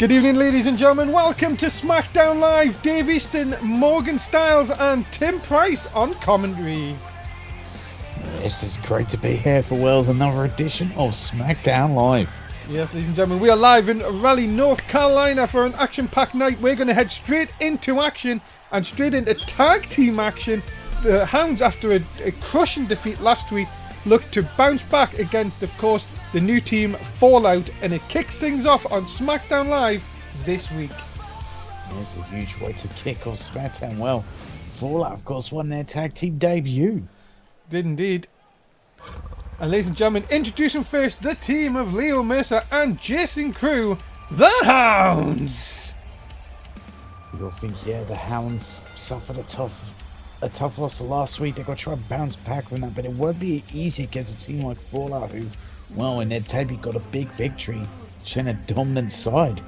Good evening, ladies and gentlemen. Welcome to Smackdown Live. Dave Easton, Morgan Styles, and Tim Price on commentary. Yes, it's great to be here for another edition of Smackdown Live. Yes, ladies and gentlemen, we are live in Raleigh, North Carolina for an action-packed night. We're going to head straight into action and straight into tag team action. The Hounds, after a crushing defeat last week, look to bounce back against, of course, the new team Fallout, and it kicks things off on Smackdown Live this week. It's a huge way to kick off Smackdown. Well, Fallout, of course, won their tag team debut. Did indeed. And ladies and gentlemen, introducing first the team of Leo Mercer and Jason Crew, the Hounds. You'll think, the Hounds suffered a tough loss last week. They've got to try and bounce back from that, but it won't be easy against a team like Fallout, who, well, in their debut got a big victory, showing a dominant side.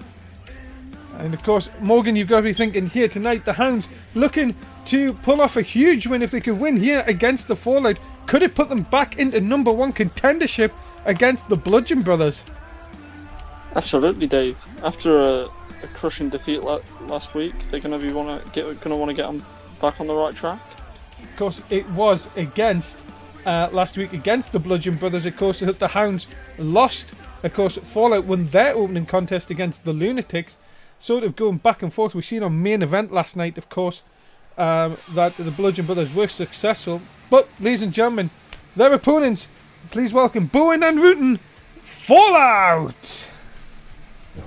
And of course, Morgan, you've got to be thinking here tonight, the Hounds looking to pull off a huge win. If they could win here against the Fallout, could it put them back into number one contendership against the Bludgeon Brothers? Absolutely, Dave. After a crushing defeat last week, they're going to want to get them back on the right track. Of course, it was against last week against the Bludgeon Brothers. Of course, the Hounds lost. Of course, Fallout won their opening contest against the Lunatics. Sort of going back and forth. We've seen on main event last night, of course, that the Bludgeon Brothers were successful. But, ladies and gentlemen, their opponents, please welcome Bowen and Rootin, Fallout!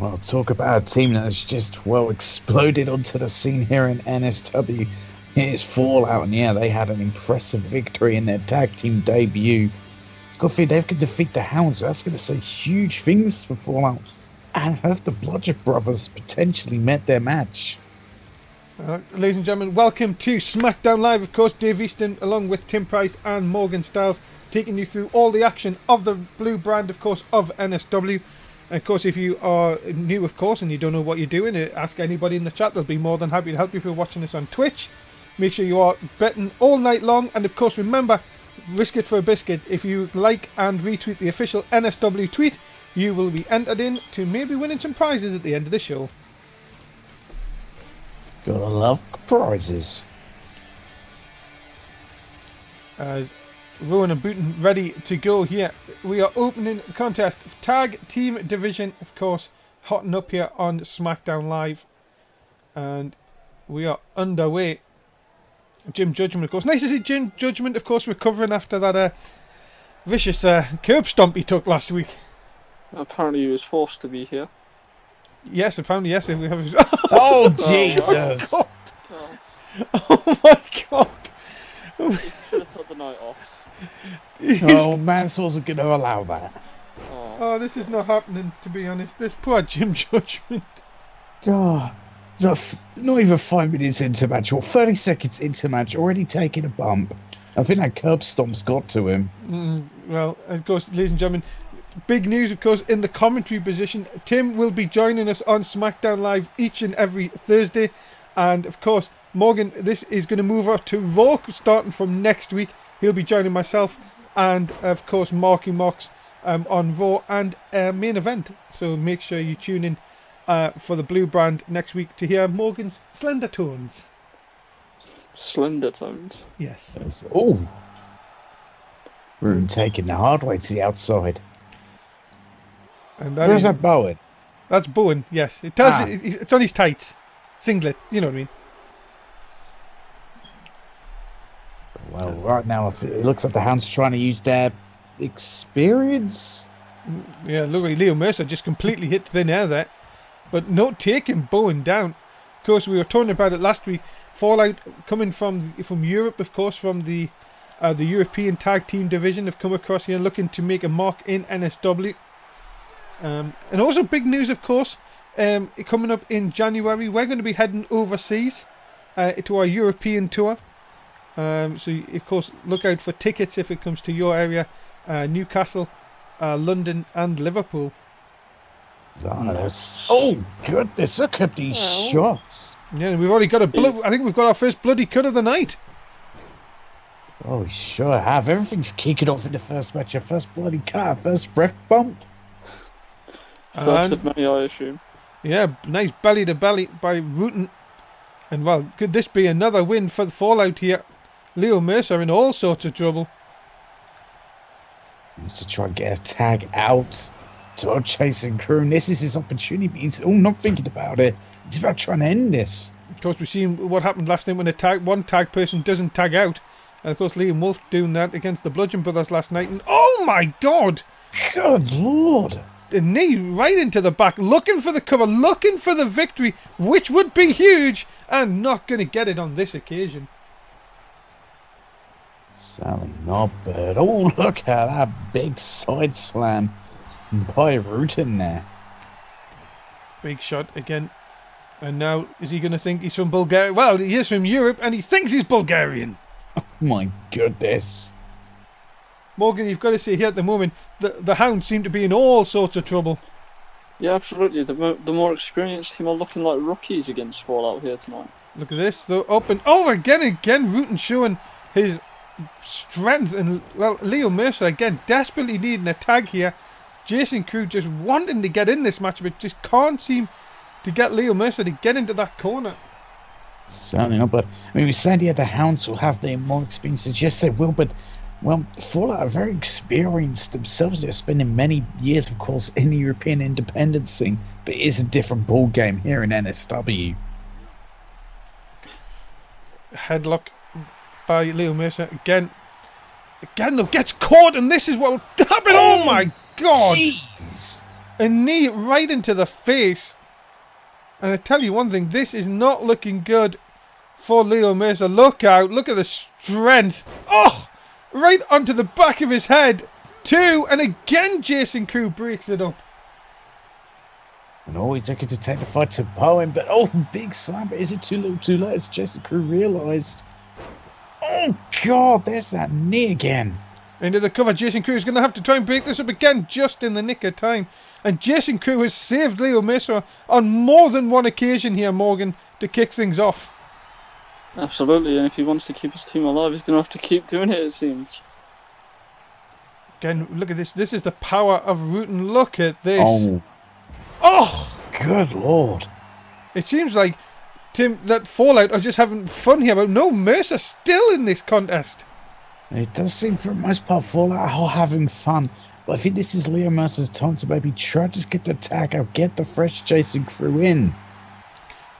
Well, talk about a team that has just, exploded onto the scene here in NSW. Here's Fallout, and they had an impressive victory in their tag team debut. It's got to feel they can defeat the Hounds. That's going to say huge things for Fallout. And have the Bludgeon Brothers potentially met their match? Ladies and gentlemen, welcome to Smackdown Live. Of course, Dave Easton, along with Tim Price and Morgan Styles, taking you through all the action of the blue brand, of course, of NSW. And of course, if you are new, of course, and you don't know what you're doing, ask anybody in the chat. They'll be more than happy to help you if you're watching us on Twitch. Make sure you are betting all night long. And of course, remember, risk it for a biscuit. If you like and retweet the official NSW tweet, you will be entered in to maybe winning some prizes at the end of the show. Gotta love prizes. As Rowan and Booten ready to go here, we are opening the contest. Tag team division, of course, hotting up here on Smackdown Live. And we are underway. Jim Judgment, of course. Nice to see Jim Judgment, of course, recovering after that vicious curb stomp he took last week. Apparently he was forced to be here. Yes, apparently, yes. We have... Oh, Jesus! Oh, oh my God! He should have took the night off. Oh, Mance wasn't going to allow that. Oh, this is not happening, to be honest. This poor Jim Judgment. God. So not even 5 minutes into match, or 30 seconds into match, already taking a bump. I think that curb stomp's got to him. Well, of course, ladies and gentlemen, big news, of course, in the commentary position. Tim will be joining us on Smackdown Live each and every Thursday. And, of course, Morgan, this is going to move up to Raw starting from next week. He'll be joining myself and, of course, Marky Mox on Raw and main event. So make sure you tune in for the blue brand next week to hear Morgan's slender tones. Slender tones? Yes. Oh. Room taking the hard way to the outside. And where's that Bowen? That's Bowen, yes. It tells you, it's on his tights. Singlet, you know what I mean. Well, right now it looks like the Hounds trying to use their experience. Yeah, look like Leo Mercer just completely hit thin air there. But no taking Bowen down. Of course, we were talking about it last week. Fallout coming from Europe, of course, from the European Tag Team Division, have come across here looking to make a mark in NSW. And also big news, of course, coming up in January, we're going to be heading overseas to our European tour. So, of course, look out for tickets if it comes to your area. Newcastle, London and Liverpool. Oh, goodness, look at these shots. Yeah, we've already got I think we've got our first bloody cut of the night. Oh, we sure have. Everything's kicking off in the first match. Your first bloody cut, first ref bump. First of many, I assume. Yeah, nice belly to belly by Rutan. And well, could this be another win for the Fallout here? Leo Mercer in all sorts of trouble. He needs to try and get a tag out to our chasing crew. And this is his opportunity. He's not thinking about it. He's about trying to end this. Of course, we've seen what happened last night when one tag person doesn't tag out. And of course, Liam Wolf doing that against the Bludgeon Brothers last night. And oh my God! Good Lord! The knee right into the back, looking for the cover, looking for the victory, which would be huge, and not going to get it on this occasion. Sally not bad. Oh, look at that big side slam by Rutan there. Big shot again. And now, is he going to think he's from Bulgaria? Well, he is from Europe, and he thinks he's Bulgarian. Oh my goodness. Morgan, you've got to see here at the moment, the Hounds seem to be in all sorts of trouble. Yeah, absolutely. The more experienced team are looking like rookies against Fallout here tonight. Look at this, though, up and over again, Rutan showing his strength. And, well, Leo Mercer, again, desperately needing a tag here. Jason Crew just wanting to get in this match, but just can't seem to get Leo Mercer to get into that corner. Certainly not, but, I mean, we said here the Hounds will have the more experience. Yes, they will, but... Well, Fallout are very experienced themselves. They're spending many years, of course, in the European independence scene, but it is a different ball game here in NSW. Headlock by Leo Mercer again, though, gets caught, and this is what will happen. Oh my God! Jeez. A knee right into the face. And I tell you one thing, this is not looking good for Leo Mercer. Look out! Look at the strength. Oh! Right onto the back of his head. 2, and again Jason Crew breaks it up. And always looking to take the fight to Bowen, but big slam. Is it too little too late? As Jason Crew realised. Oh God, there's that knee again. Into the cover, Jason Crew is going to have to try and break this up again just in the nick of time. And Jason Crew has saved Leo Mercer on more than one occasion here, Morgan, to kick things off. Absolutely, and if he wants to keep his team alive, he's going to have to keep doing it seems. Again, look at this. This is the power of Rutan. Look at this. Oh! Good Lord. It seems like, Tim, that Fallout are just having fun here, but no, Mercer still in this contest. It does seem for the most part Fallout are having fun, but I think this is Leo Mercer's time to maybe try to just get the tag out, get the fresh Jason Crew in.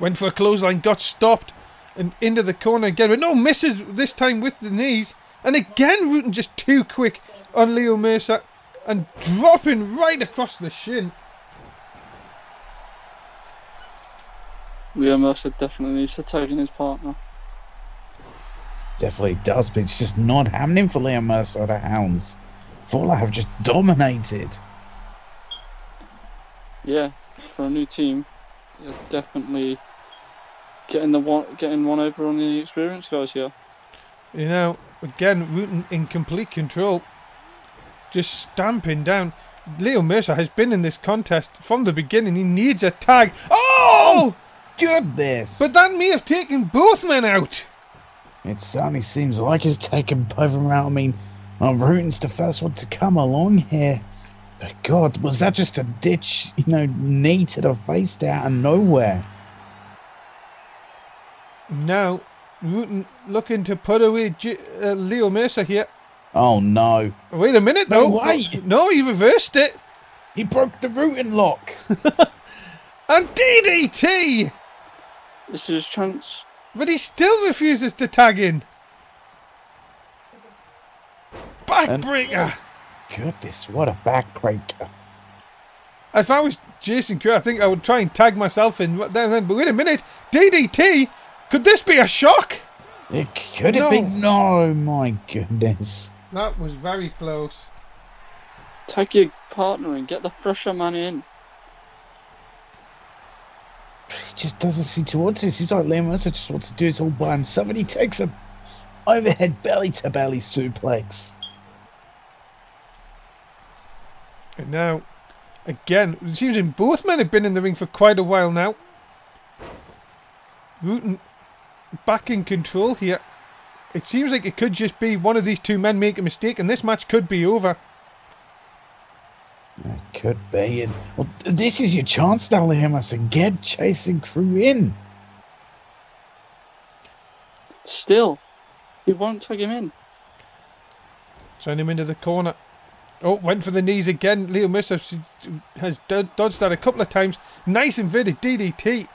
Went for a clothesline, got stopped. And into the corner again, but no misses this time with the knees. And again, Rutan just too quick on Leo Mercer and dropping right across the shin. Leo Mercer definitely needs to tag in his partner. Definitely does, but it's just not happening for Leo Mercer or the Hounds. Fallout have just dominated. Yeah, for a new team, yeah, definitely. Getting one over on the experienced guys here. You know, again, Rutan in complete control. Just stamping down. Leo Mercer has been in this contest from the beginning. He needs a tag. Oh! Goodness! But that may have taken both men out. It certainly seems like it's taken both of them out. I mean, Rutan's the first one to come along here. But God, was that just a ditch, knee to the face there out of nowhere? Now, Rutan looking to put away Leo Mercer here. Oh no. Wait a minute though. No way. No, he reversed it. He broke the Rutan lock. And DDT! This is his chance. But he still refuses to tag in. Backbreaker. Goodness, what a backbreaker. If I was Jason Crew, I think I would try and tag myself in then. But wait a minute. DDT? Could this be a shock? It could have been. No, my goodness. That was very close. Tag your partner and get the fresher man in. He just doesn't seem to want to. It seems like Leo Mercer just wants to do it all by himself, and he takes a overhead belly-to-belly suplex. And now, again, it seems like both men have been in the ring for quite a while now. Rutan back in control here. It seems like it could just be one of these two men make a mistake and this match could be over. It could be. And well, this is your chance now, Liam Mercer. Get Jason Crew in. Still, he won't tag him in. Send him into the corner. Oh, went for the knees again. Leo Mercer has dodged that a couple of times. Nice inverted DDT.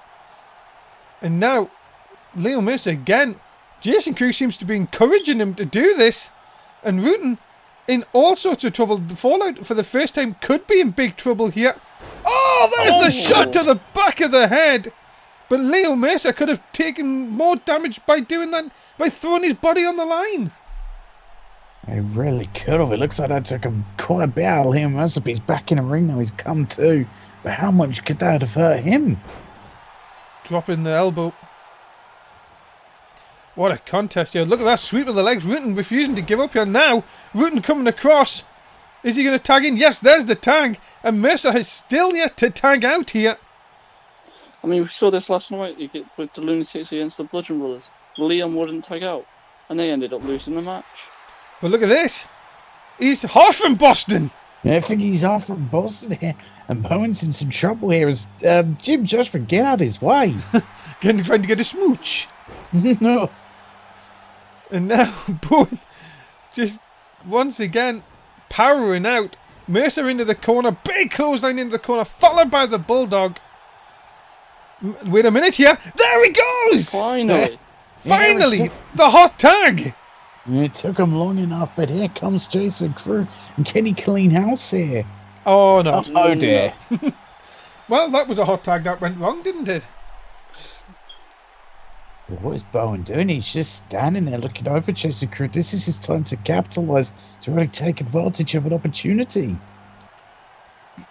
And now, Leo Mercer again. Jason Crew seems to be encouraging him to do this. And Rutan in all sorts of trouble. The Fallout for the first time could be in big trouble here. Oh, there's the shot to the back of the head. But Leo Mercer could have taken more damage by doing that, by throwing his body on the line. He really could have. It looks like that took him quite a bit out of Liam Mercer. He's back in the ring now. He's come to. But how much could that have hurt him? Dropping the elbow. What a contest here. Look at that sweep of the legs. Rutan refusing to give up here now. Rutan coming across. Is he going to tag in? Yes, there's the tag. And Mercer has still yet to tag out here. I mean, we saw this last night with the Lunatics against the Bludgeon Brothers. Liam wouldn't tag out. And they ended up losing the match. But look at this. He's half from Boston. I think he's half from Boston here. And Bowen's in some trouble here as Jim Joshua get out his way. Trying to get a smooch. No. And now Bowen just once again powering out. Mercer into the corner. Big clothesline into the corner. Followed by the Bulldog. Wait a minute here. There he goes. Finally. Finally. The hot tag. It took him long enough, but here comes Jason Crew and Kenny Clean House here. Oh no. Oh dear. Well, that was a hot tag that went wrong, didn't it? What is Bowen doing? He's just standing there looking over Jason Crew. This is his time to capitalize, to really take advantage of an opportunity.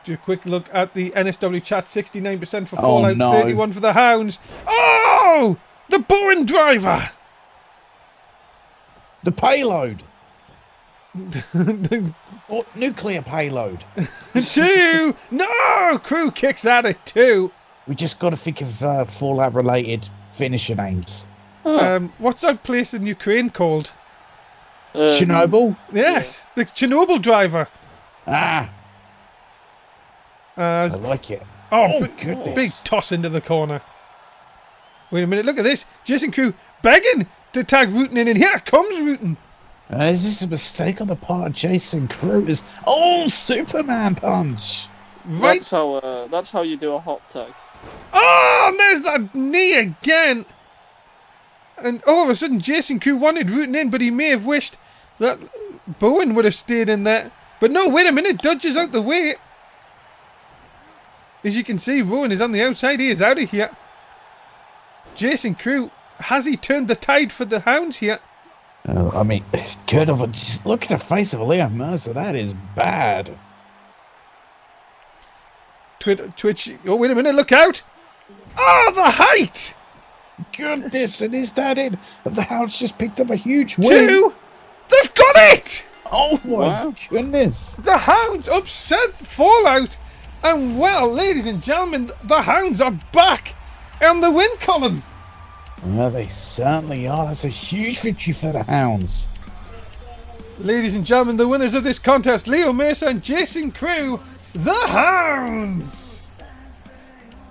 Do a quick look at the NSW chat. 69% for Fallout, no. 31 for the Hounds. Oh! The Bowen driver! The payload. Or nuclear payload. 2! No! Crew kicks out at 2. We just got to think of Fallout-related finisher names. What's that place in Ukraine called? Chernobyl? Yes, the Chernobyl driver. I Uh, like it. Big toss into the corner. Wait a minute, look at this. Jason Crew begging to tag Rutan in, and here comes Rutan. Is this a mistake on the part of Jason Crew? Superman punch! Right. That's how you do a hot tag. Oh, and there's that knee again. And all of a sudden, Jason Crew wanted Rutan in, but he may have wished that Bowen would have stayed in there. But no, wait a minute, dodges out the way. As you can see, Rowan is on the outside. He is out of here. Jason Crew, has he turned the tide for the Hounds here? I mean, good of it. Just look at the face of Liam Mercer. That is bad. Twitch. Oh, wait a minute. Look out. Oh, the height. Goodness, and is that it? The Hounds just picked up a huge win. 2. They've got it. Oh, my goodness. The Hounds upset Fallout. And well, ladies and gentlemen, the Hounds are back on the win column. Well, they certainly are. That's a huge victory for the Hounds. Ladies and gentlemen, the winners of this contest, Leo Mercer and Jason Crew, the Hounds.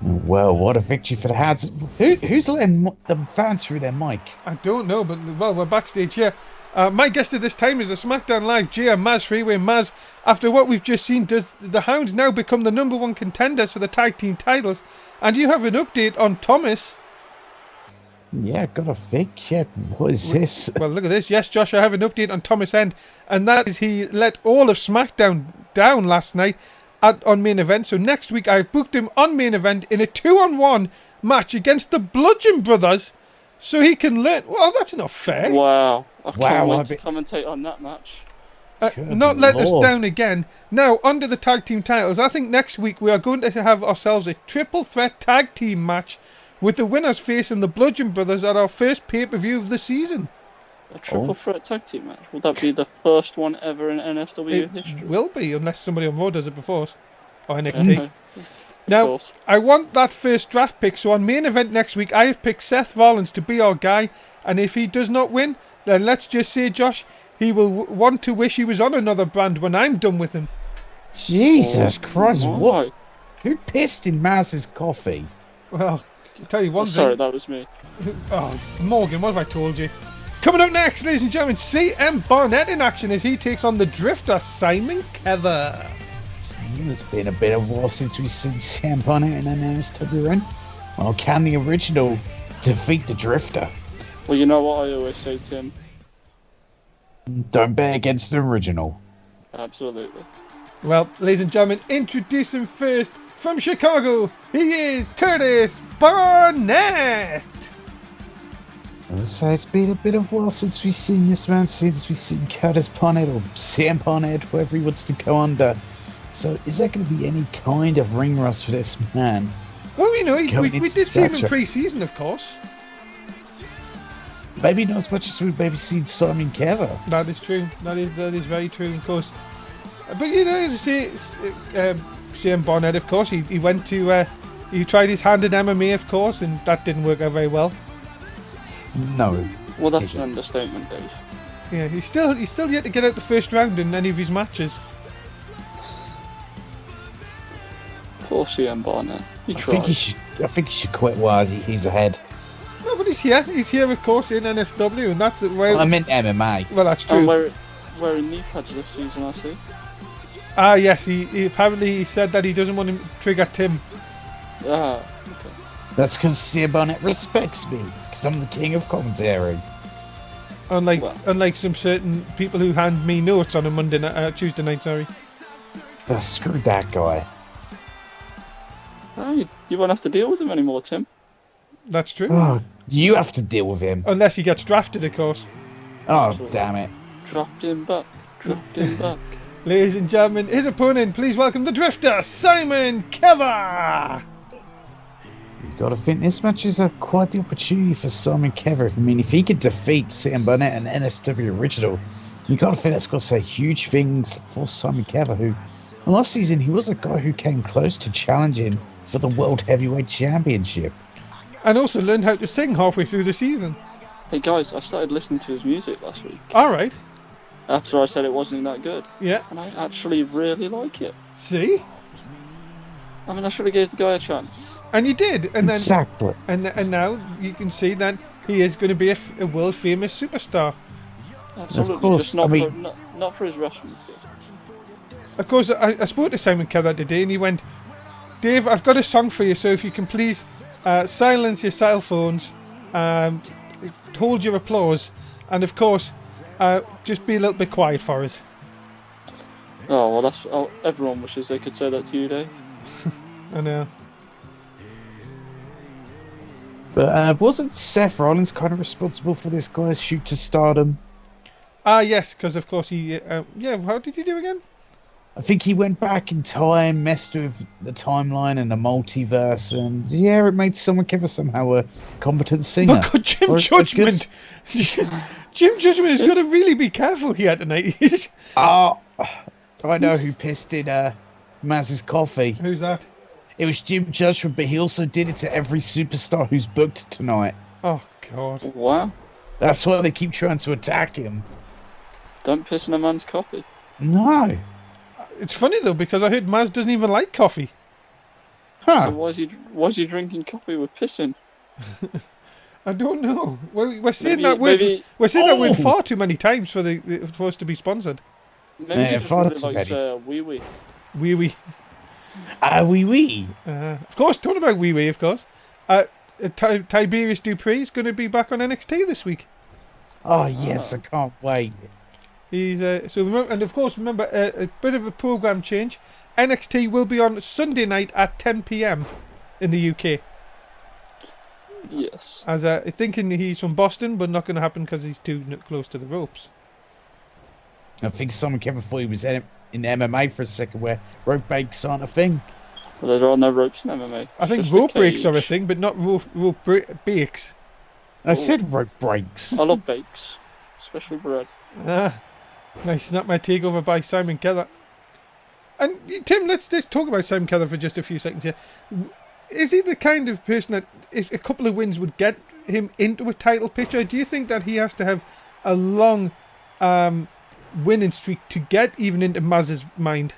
Well, what a victory for the Hounds. Who's letting the fans through their mic? I don't know, but well, we're backstage here. My guest at this time is the Smackdown Live GM Maz Freeway. Maz, after what we've just seen, does the Hounds now become the #1 contenders for the tag team titles? And you have an update on Thomas. Yeah, got a fake. Yeah, what is this? Well, look at this. Yes, Josh, I have an update on Thomas End, and that is he let all of SmackDown down last night on main event. So next week I've booked him on main event in a 2-on-1 match against the Bludgeon Brothers, so he can learn. Well, that's not fair. Wow. I can't wait to commentate on that match. Not let us down again. Now, under the tag team titles, I think next week we are going to have ourselves a triple threat tag team match with the winners facing the Bludgeon Brothers at our first pay-per-view of the season. A triple threat tag team match? Will that be the first one ever in NSW history? It will be, unless somebody on Raw does it before us. Or NXT. Now, I want that first draft pick, so on main event next week, I have picked Seth Rollins to be our guy, and if he does not win, then let's just say, Josh, he will want to wish he was on another brand when I'm done with him. Jesus Christ, my. what? Who pissed in Maz's coffee? Well, I'll tell you one Sorry, thing. that was me. Oh, Morgan, what have I told you? Coming up next, ladies and gentlemen, CM Barnett in action as he takes on the drifter Simon Kether. It's been a bit of a while since we've seen Sam Bonnet in an NSW run. Well, can the original defeat the drifter? Well, you know what I always say, Tim. Don't bet against the original. Absolutely. Well, ladies and gentlemen, introduce him first from Chicago. He is Curtis Barnett. I would say it's been a bit of a while since we've seen this man, since we've seen Curtis Barnett or Sam Barnett, whoever he wants to go under. So is there going to be any kind of ring rust for this man? Well, you know, we Going did into see him in Spectre. pre-season, of course. Maybe not as much as we've maybe seen Simon Kever. That is true. That is very true, of course. But you know, as I say, CM Barnett, of course, he went to he tried his hand in MMA, of course, and that didn't work out very well. No. Well, that's an understatement, Dave. Yeah, he's still yet to get out the first round in any of his matches. Poor CM Barnett. He I tried. think he should quit while he's ahead. No, but he's here. He's here, of course, in NSW, and that's the way. I meant MMA. Well, that's And true. wearing knee pads this season, I see. Ah, yes. He apparently he said that he doesn't want to trigger Tim. Ah, okay. That's because Sam Barnett respects me, because I'm the king of commentary. Unlike some certain people who hand me notes on a Tuesday night. Sorry. Screw that guy. Oh, you won't have to deal with him anymore, Tim. That's true. Oh, you have to deal with him. Unless he gets drafted, of course. Oh, damn it. Dropped him back. Dropped him back. Ladies and gentlemen, his opponent, please welcome the drifter, Simon Kever. You've got to think this match is quite the opportunity for Simon Kever. I mean, if he could defeat Sam Barnett and NSW original, you got to think that's got to say huge things for Simon Kever, who last season he was a guy who came close to challenging for the World Heavyweight Championship. And also learned how to sing halfway through the season. Hey guys, I started listening to his music last week. Alright. After I said it wasn't that good. Yeah. And I actually really like it. See? I mean, I should have gave the guy a chance. And you did. And then Exactly. and now you can see that he is going to be a world famous superstar. Absolutely. Of course, Just not, I mean- not for his wrestling skill. Of course, I spoke to Simon Keller today and he went, Dave, I've got a song for you, so if you can please silence your cell phones, hold your applause, and of course, just be a little bit quiet for us. Oh, well, everyone wishes they could say that to you, Dave. I know. But wasn't Seth Rollins kind of responsible for this guy's shoot to stardom? Yes, because of course he, how did he do again? I think he went back in time, messed with the timeline and the multiverse, and yeah, it made someone give us somehow a competent singer. But God, Jim Or- Judgment! Jim Judgment has got to really be careful here tonight. Oh, I know who pissed in Maz's coffee. Who's that? It was Jim Judgment, but he also did it to every superstar who's booked tonight. Oh, God. Wow. That's why they keep trying to attack him. Don't piss in a man's coffee. No. It's funny, though, because I heard Maz doesn't even like coffee. So Huh. why is he drinking coffee with pissing? I don't know. We're saying Maybe- that word. maybe- We're saying that word Oh! far too many times for us to be sponsored. Maybe Yeah, he just far really too likes many. wee wee. Wee wee. Oui, oui. Of course, talking about wee wee, of course. Tiberius Dupree is going to be back on NXT this week. Oh, yes, I can't wait. He's so remember, and of course, remember a bit of a program change. NXT will be on Sunday night at 10 p.m. in the UK. Yes. As thinking he's from Boston, but not going to happen because he's too close to the ropes. I think someone came before he was in MMA for a second where rope breaks aren't a thing. Well, there are no ropes in MMA. I think It's just a rope breaks are a cage. thing, but not rope breaks. I said rope breaks. I love bakes, especially bread. Nice, not my takeover by Simon Keller. And Tim, let's talk about Simon Keller for just a few seconds here. Is he the kind of person that if a couple of wins would get him into a title picture? Do you think that he has to have a long winning streak to get even into Maz's mind?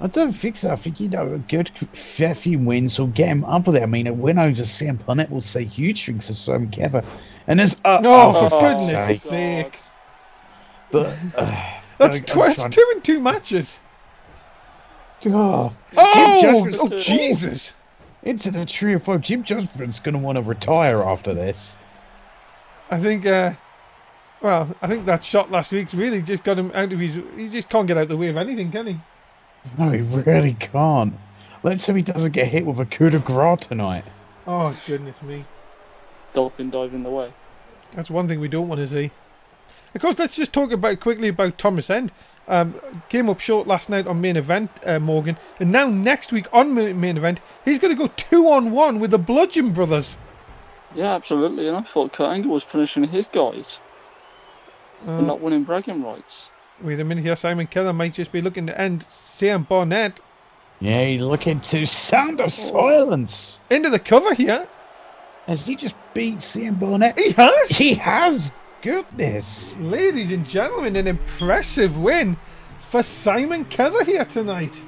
I don't think so. I think, a good fair few wins will get him up there. I mean, a win over Sam Barnett will say huge things for Simon Kevin. And there's No, for Oh, goodness sake. sake. But That's I'm trying- 2 in 2 matches. Oh, Oh, Jim oh Jesus. into the trio of 4. Jim Judgment's going to want to retire after this. I think, I think that shot last week's really just got him out of his... He just can't get out the way of anything, can he? No, he really can't. Let's hope he doesn't get hit with a coup de grace tonight. Oh, goodness me. Dolphin diving the way. That's one thing we don't want to see. Of course, let's just talk quickly about Thomas End. Came up short last night on main event, Morgan. And now next week on main event, he's going to go 2-on-1 with the Bludgeon Brothers. Yeah, absolutely. And I thought Kurt Angle was punishing his guys for not winning bragging rights. Wait a minute here. Simon Keller might just be looking to end Sam Barnett. Yeah, he's looking to Sound of Silence. Into the cover here. Has he just beat Sam Barnett? He has. He has. Goodness. Ladies and gentlemen, an impressive win for Simon Keller here tonight.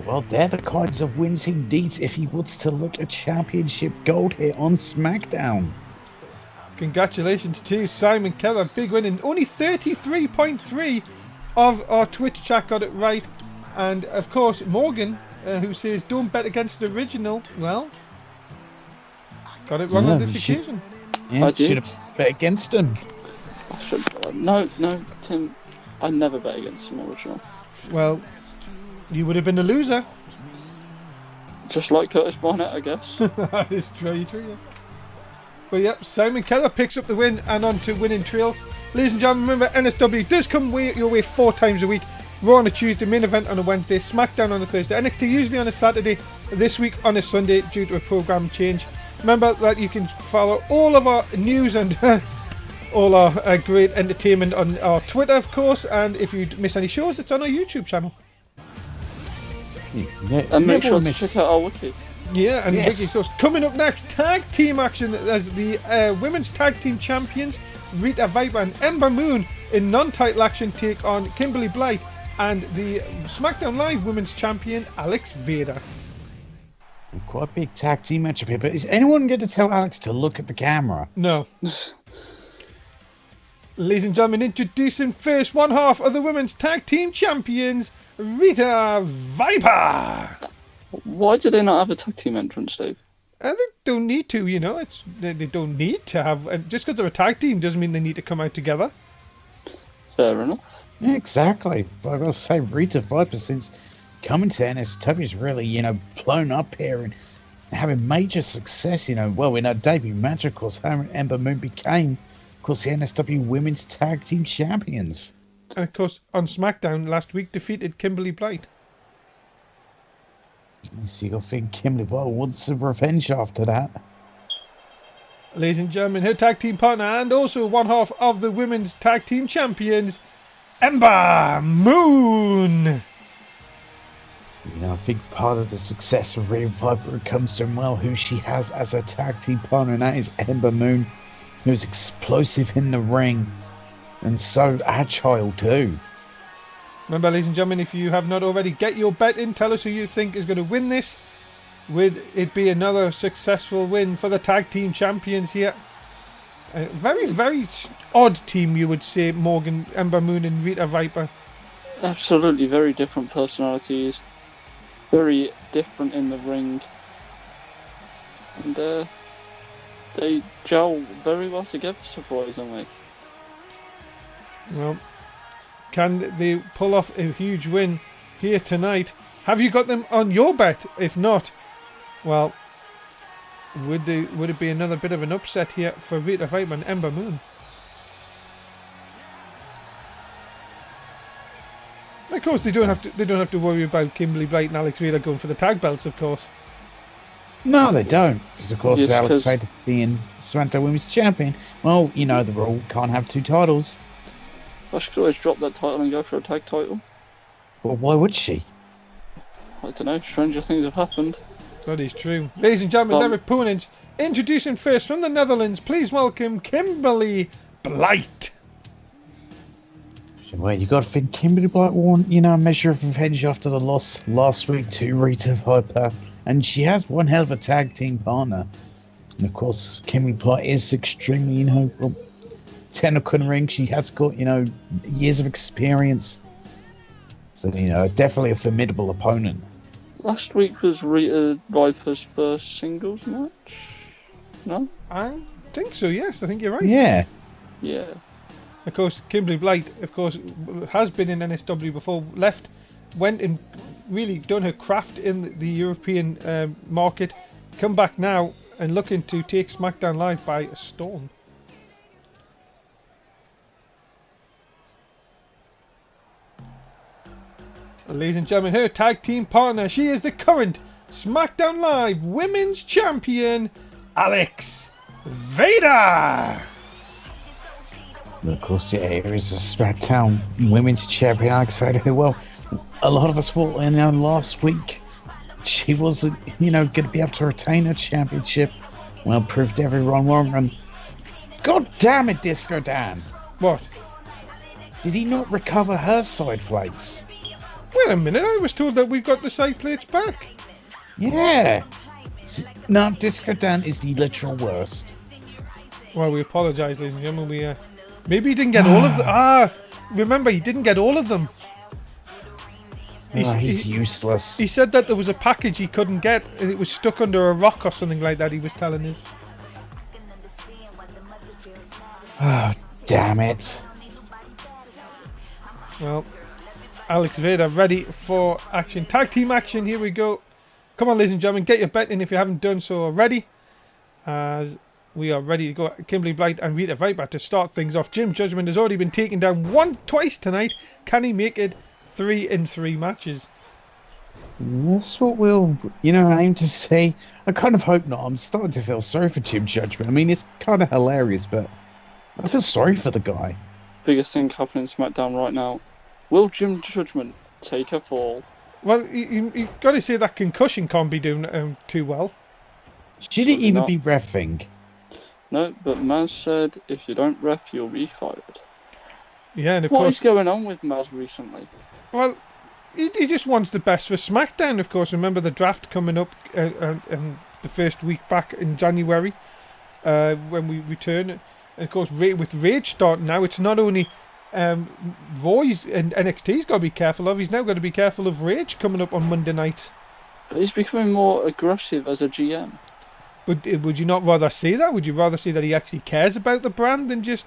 Well, they're the kinds of wins he needs if he wants to look at championship gold here on SmackDown. Congratulations to Simon Keller. Big win, and only 33.3 of our Twitch chat got it right. And of course, Morgan, who says don't bet against the original, well, got it wrong on this occasion. Yeah, I did. should have bet against him. I should. No, Tim. I never bet against him original. Well, you would have been a loser. Just like Curtis Barnett, I guess. That is very true. Yeah. But yep, Simon Keller picks up the win and on to winning trails. Ladies and gentlemen, remember NSW does come your way 4 times a week. Raw on a Tuesday, main event on a Wednesday, Smackdown on a Thursday, NXT usually on a Saturday, this week on a Sunday due to a program change. Remember that you can follow all of our news and all our great entertainment on our Twitter, of course, and if you miss any shows, it's on our YouTube channel. And make sure to check out our wiki. Yeah, and Yes. Vicky goes coming up next, tag team action as the women's tag team champions Rita Viper and Ember Moon in non-title action take on Kimberly Blight and the SmackDown Live women's champion Alex Vader. Quite a big tag team matchup here, but is anyone going to tell Alex to look at the camera? No. Ladies and gentlemen, introducing first one half of the women's tag team champions, Rita Viper. Why do they not have a tag team entrance, Dave? They don't need to, you know. They don't need to have. And just because they're a tag team doesn't mean they need to come out together. Fair enough. Yeah, exactly. But I've got to say, Rita Viper, since coming to NSW, has really, blown up here and having major success, well, in her debut match, of course, her and Ember Moon became, of course, the NSW Women's Tag Team Champions. And of course, on SmackDown last week, defeated Kimberly Blight. So you'll think Kimberly Blight wants some revenge after that. Ladies and gentlemen, her tag team partner and also one half of the women's tag team champions, Ember Moon. I think part of the success of Rita Viper comes from, who she has as a tag team partner, and that is Ember Moon, who's explosive in the ring and so agile too. Remember, ladies and gentlemen, if you have not already, get your bet in. Tell us who you think is going to win this. Would it be another successful win for the tag team champions here? A very, very odd team, you would say, Morgan, Ember Moon and Rita Viper. Absolutely, very different personalities. Very different in the ring. And they gel very well together, surprisingly. Well, can they pull off a huge win here tonight? Have you got them on your bet? If not, well, would it be another bit of an upset here for Rita Viper and Ember Moon? Of course, they don't have to worry about Kimberly Blight and Alex Vader going for the tag belts, of course. No, they don't. Because, of course, Yes, Alex 'cause- Vader being SmackDown Women's Champion, well, the rule, can't have 2 titles. I should always drop that title and go for a tag title. Well, why would she? I don't know, stranger things have happened. That is true. Ladies and gentlemen, their opponents, introducing first from the Netherlands, please welcome Kimberly Blight. Well, you got to think Kimberly Blight won, a measure of revenge after the loss last week to Rita Viper, and she has one hell of a tag team partner. And of course, Kimberly Blight is extremely, technical in the ring. She has got, years of experience. So, definitely a formidable opponent. Last week was Rita Viper's first singles match? No? I think so, yes. I think you're right. Yeah. Yeah. Of course, Kimberly Blight, of course, has been in NSW before, went and really done her craft in the European market, come back now and looking to take Smackdown Live by storm. Ladies and gentlemen, her tag team partner, she is the current SmackDown Live Women's Champion, Alex Vader. And of course, here is the SmackDown Women's Champion, Alex Vader. Well, a lot of us thought last week she wasn't, going to be able to retain her championship. Well, proved everyone wrong. And God damn it, Disco Dan. What? Did he not recover her side plates? Wait a minute, I was told that we got the side plates back. Yeah. No, Disco Dan is the literal worst. Well, we apologise, ladies and gentlemen. Maybe he didn't get all of them. Remember, he didn't get all of them. He's useless. He said that there was a package he couldn't get, and it was stuck under a rock or something like that, he was telling us. Oh, damn it. Well, Alex Vader ready for action. Tag team action, here we go. Come on, ladies and gentlemen, get your bet in if you haven't done so already. As we are ready to go. Kimberly Blight and Rita Viper to start things off. Jim Judgment has already been taken down twice tonight. Can he make it 3 in 3 matches? That's what we'll, aim to say. I kind of hope not. I'm starting to feel sorry for Jim Judgment. I mean, it's kind of hilarious, but I feel sorry for the guy. Biggest thing happening in SmackDown right now. Will Jim Judgment take a fall? Well, you got to say that concussion can't be doing too well. Should it even be reffing? No, but Maz said if you don't ref, you'll be fired. Yeah, and of What course, is going on with Maz recently? well, he just wants the best for SmackDown, of course. Remember the draft coming up the first week back in January when we return. And of course, with Rage starting now, it's not only Roy's and NXT's got to be careful of. He's now got to be careful of Rage coming up on Monday night. But he's becoming more aggressive as a GM. But would you not rather see that? Would you rather see that he actually cares about the brand than just...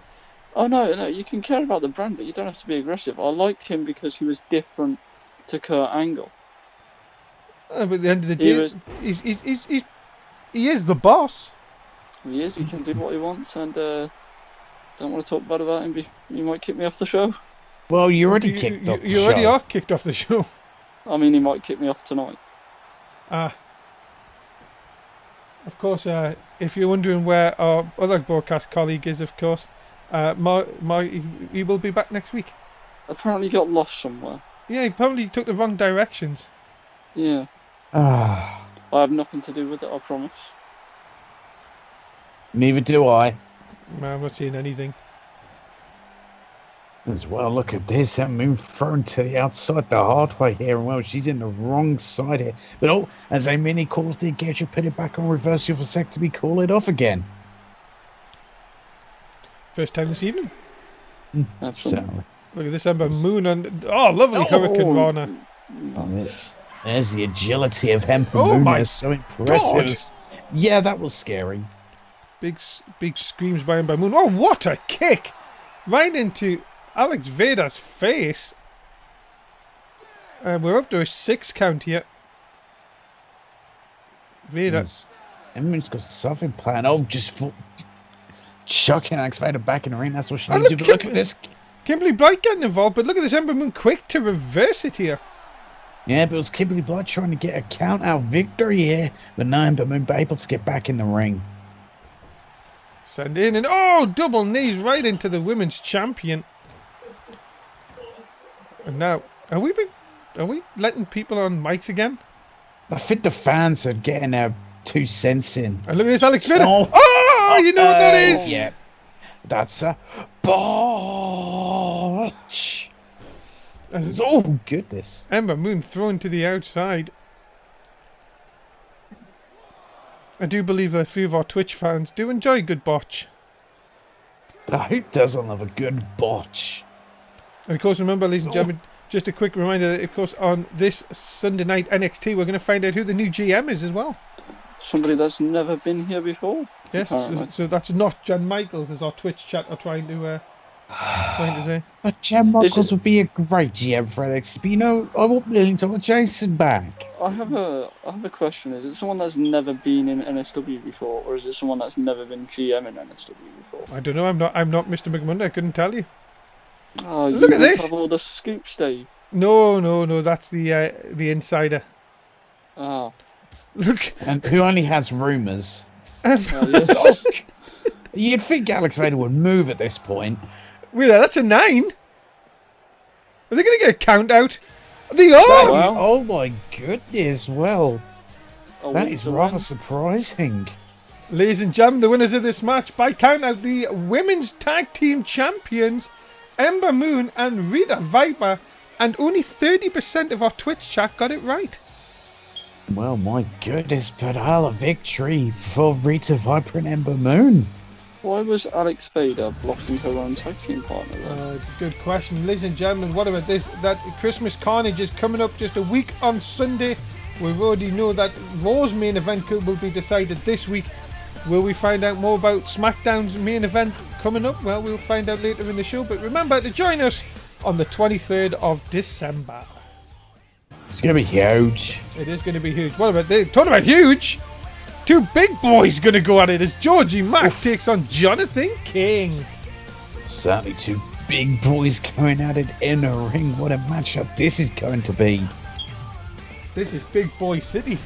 Oh, no, you can care about the brand, but you don't have to be aggressive. I liked him because he was different to Kurt Angle. But at the end of the day, he is the boss. He is, he can do what he wants, and don't want to talk bad about him. He might kick me off the show. Well, you already kicked off the show. You already are kicked off the show. I mean, he might kick me off tonight. Of course, if you're wondering where our other broadcast colleague is, of course, he will be back next week. Apparently he got lost somewhere. Yeah, he probably took the wrong directions. Yeah. I have nothing to do with it, I promise. Neither do I. No, I'm not seeing anything. As well, look at this. That moon thrown to the outside the hard way here. And well, she's in the wrong side here. But as a mini calls the engage, you put it back on reverse your vasectomy, call it off again. First time this evening. Absolutely. Look at this Ember Moon and lovely Hurricane Rana. There's the agility of Ember Moon. It's so impressive. God. Yeah, that was scary. Big screams by Ember Moon. Oh, what a kick! Right into Alex Vader's face. We're up to a 6 count here. Vader. Ember's got something planned. Just chucking Alex Vader back in the ring. That's what she needs to do. But look at this. Kimberly Blight getting involved, but look at this Ember Moon quick to reverse it here. Yeah, but it was Kimberly Blight trying to get a count-out victory here. But no, Ember Moon able to get back in the ring. Send in and double knees right into the women's champion. And now, are we letting people on mics again? I think the fans are getting their 2 cents in. And look at this Alex Vader. You know what that is? Yeah. That's a botch. Oh, goodness. Ember Moon thrown to the outside. I do believe that a few of our Twitch fans do enjoy a good botch. Who doesn't love a good botch? And of course, remember, ladies and gentlemen, just a quick reminder that, of course, on this Sunday night NXT, we're going to find out who the new GM is as well. Somebody that's never been here before. Yes, so that's not John Michaels, as our Twitch chat are trying to say. But Jan Michaels would be a great GM for NXT. But you know, I want $1 million Jason back. I have a question. Is it someone that's never been in NSW before, or is it someone that's never been GM in NSW before? I don't know. I'm not Mr. McMunday. I couldn't tell you. Oh, Look at this. Have all the scoops, Dave. No. That's the insider. Oh. Look. And who only has rumours. Yes. You'd think Alex Vader would move at this point. Wait, that's a 9. Are they going to get a count out? They are. Wow. Oh my goodness! Well, A that week is to rather win. surprising. Ladies and gentlemen, the winners of this match by count out, the women's tag team champions, Ember Moon and Rita Viper, and only 30% of our Twitch chat got it right. Well, my goodness, but a victory for Rita Viper and Ember Moon. Why was Alex Vader blocking her own tag team partner then? Good question. Ladies and gentlemen, what about this? That Christmas Carnage is coming up just a week on Sunday. We already know that Raw's main event will be decided this week. Will we find out more about SmackDown's main event coming up? Well, we'll find out later in the show. But remember to join us on the 23rd of December. It's going to be huge. It is going to be huge. What about this? Talking about huge! Two big boys going to go at it as Georgie Mack takes on Jonathan King. Certainly two big boys going at it in a ring. What a matchup this is going to be. This is Big Boy City.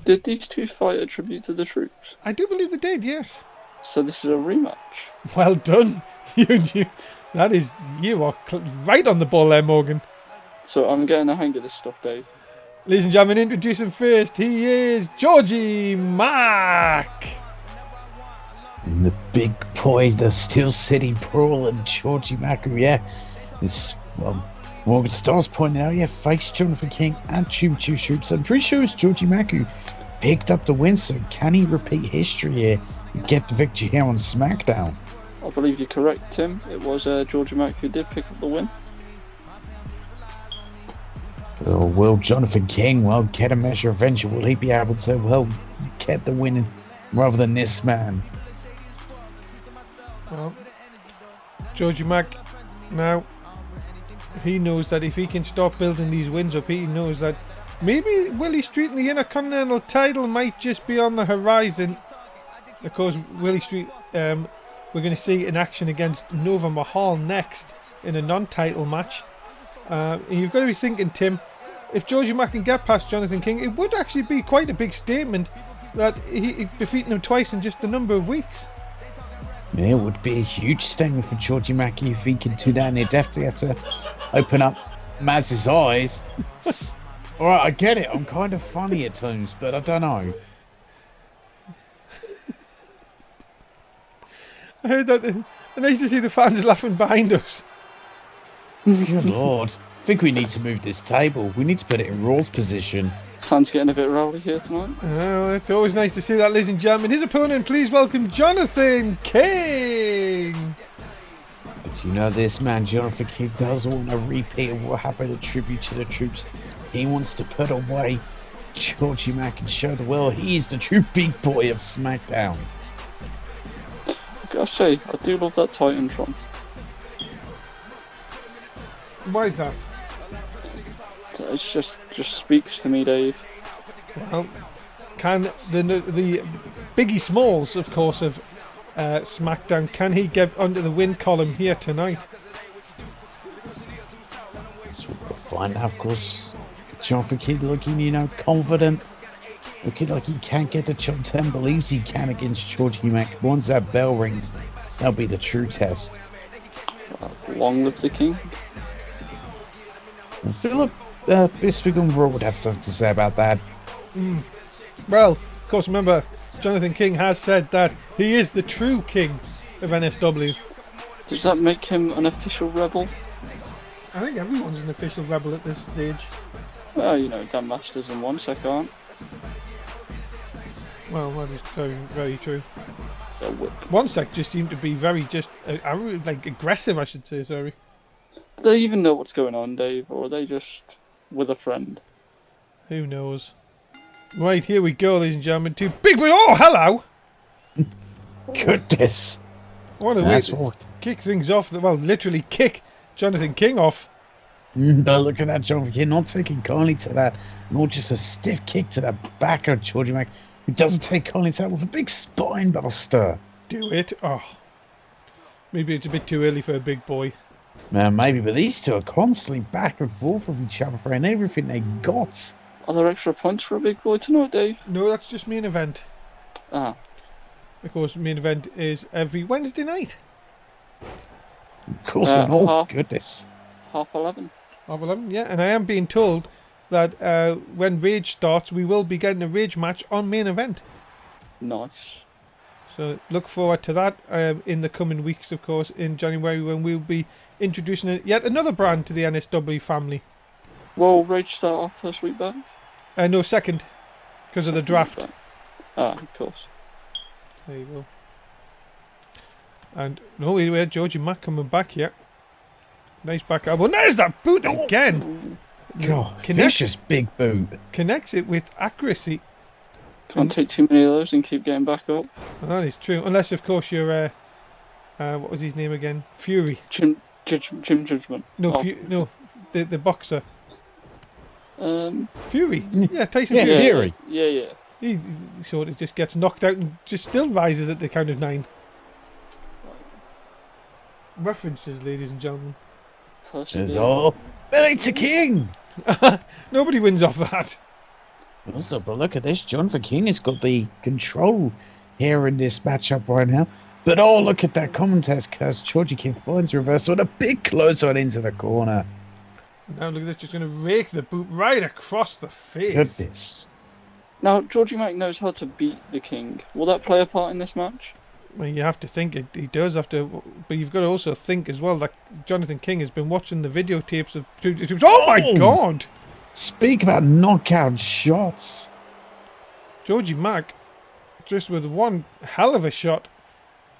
Did these two fight a tribute to the troops? I do believe they did, yes. So this is a rematch. Well done. You are right on the ball there, Morgan. So I'm getting the hang of this stuff, Dave. Ladies and gentlemen, introduce him first. He is Georgie Mack. And the big boy, the Steel City Brawler, Georgie Mack. Yeah, this, Morgan Starr's pointing out, faced Jonathan King and Choo Choo Troops. I'm pretty sure it's Georgie Mack who picked up the win, so can he repeat history here and get the victory here on SmackDown? I believe you're correct, Tim. It was Georgie Mack who did pick up the win. Oh, will Jonathan King, get a measure of vengeance? Will he be able to, get the win rather than this man? Well, Georgie Mack, now, he knows that if he can start building these wins up, he knows that maybe Willie Street and the Intercontinental title might just be on the horizon. Of course, Willie Street, we're going to see in action against Nova Mahal next in a non-title match. You've got to be thinking, Tim, if Georgie Mack can get past Jonathan King, it would actually be quite a big statement that he defeating him twice in just a number of weeks. Yeah, it would be a huge statement for Georgie Mack if he could do that, and he'd definitely have to open up Maz's eyes. Alright, I get it, I'm kind of funny at times, but I don't know. I heard that. And nice to see the fans laughing behind us. Good lord. I think we need to move this table. We need to put it in Raw's position. Fans getting a bit rowdy here tonight. Oh, it's always nice to see that, ladies and gentlemen. His opponent, please welcome Jonathan King. But you know this man, Jonathan King, doesn't want a repeat of what happened at Tribute to the Troops. He wants to put away Georgie Mack and show the world he is the true big boy of SmackDown. I gotta say, I do love that Titantron. Why is that? It just speaks to me, Dave. Well, can the Biggie Smalls, of course, of SmackDown, can he get under the win column here tonight? That's what we'll find out, of course. Jonathan King looking, confident. Looking like he can't get the job done. Believes he can against Georgie Mack. Once that bell rings, that'll be the true test. Long live the king. And Philip Biswick and Raw would have something to say about that. Well, of course, remember, Jonathan King has said that he is the true king of NSW. Does that make him an official rebel? I think everyone's an official rebel at this stage. Well, you know, Dan Masters and one sec aren't. Well, that is very, very true. They'll whip. One sec just seemed to be very like aggressive, I should say, sorry. Do they even know what's going on, Dave, or are they just with a friend? Who knows? Right, here we go, ladies and gentlemen. Two big boys. Oh, hello! Goodness. What a way That's to what. kick things off. Well, literally kick Jonathan King off. But look at that, Jonathan King not taking kindly to that. Not just a stiff kick to the back of Georgie Mac, who doesn't take kindly to that with a big spine buster. Do it. Oh. Maybe it's a bit too early for a big boy. Maybe, but these two are constantly back and forth with each other for everything they got. Are there extra points for a big boy tonight, Dave? No, that's just main event. Ah. Of course, main event is every Wednesday night. Of course, goodness. 11:30. Half 11, yeah. And I am being told that when Rage starts, we will be getting a Rage match on main event. Nice. So look forward to that in the coming weeks, of course, in January, when we'll be introducing yet another brand to the NSW family. Will Rage start off first week back? No, second, because of the draft. Ah, of course. There you go. And no, we had Georgie Mack coming back here. Nice back elbow. And there's that boot again. God, vicious big boot. Connects it with accuracy. Can't take too many of those and keep getting back up. And that is true, unless of course you're what was his name again? Fury. Jim Judgment. No, Oh. no, the boxer. Fury. Mm. Yeah, Tyson Yeah, Fury. Fury. Yeah. He sort of just gets knocked out and just still rises at the count of 9. References, ladies and gentlemen. Is all Billy to King. Nobody wins off that. Also, but look at this. Jonathan King has got the control here in this matchup right now. But oh, look at that contest curse. Georgie King finds reversal and a big close on into the corner. Now look at this, just going to rake the boot right across the face. Goodness. Now, Georgie Mac knows how to beat the King. Will that play a part in this match? Well, you have to think he does have to, but you've got to also think as well that Jonathan King has been watching the videotapes of. Oh my God! Speak about knockout shots. Georgie Mack, just with one hell of a shot,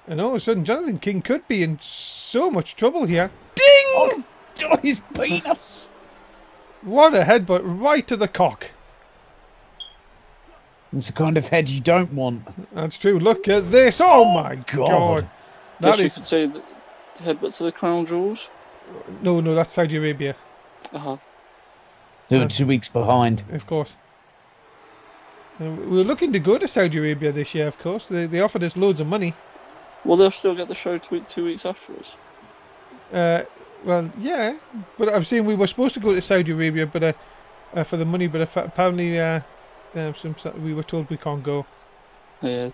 and all of a sudden Jonathan King could be in so much trouble here. Ding! Oh, his penis! What a headbutt right to the cock. It's the kind of head you don't want. That's true. Look at this. Oh my God. That Guess you is. could say the headbutt to the crown jewels. No, that's Saudi Arabia, Uh-huh. They were 2 weeks behind. of course. We were looking to go to Saudi Arabia this year, of course. They offered us loads of money. Will they still get the show 2 weeks afterwards? Well, yeah, but I'm saying we were supposed to go to Saudi Arabia, but for the money, but apparently we were told we can't go. Yeah.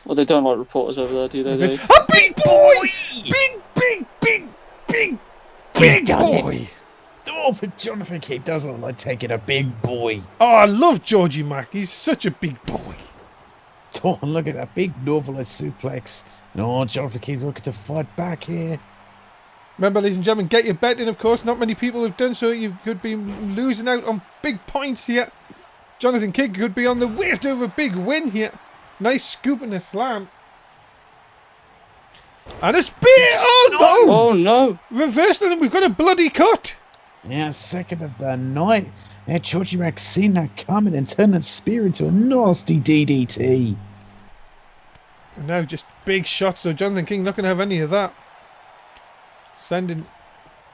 Well, they don't like reporters over there, do they, Dave? A big boy! Big boy! Oh, but Jonathan King doesn't like taking a big boy. Oh, I love Georgie Mack. He's such a big boy. Oh, look at that big Northernized suplex. No, Jonathan King's looking to fight back here. Remember, ladies and gentlemen, get your bet in, of course. Not many people have done so. You could be losing out on big points here. Jonathan King could be on the way to a big win here. Nice scoop and a slam. And a spear! Oh, no! Oh, no! Reversal, and we've got a bloody cut. Yeah, second of the night. Yeah, Georgie Mack's seen that coming and turned that spear into a nasty DDT. And now just big shots, so Jonathan King not going to have any of that. Sending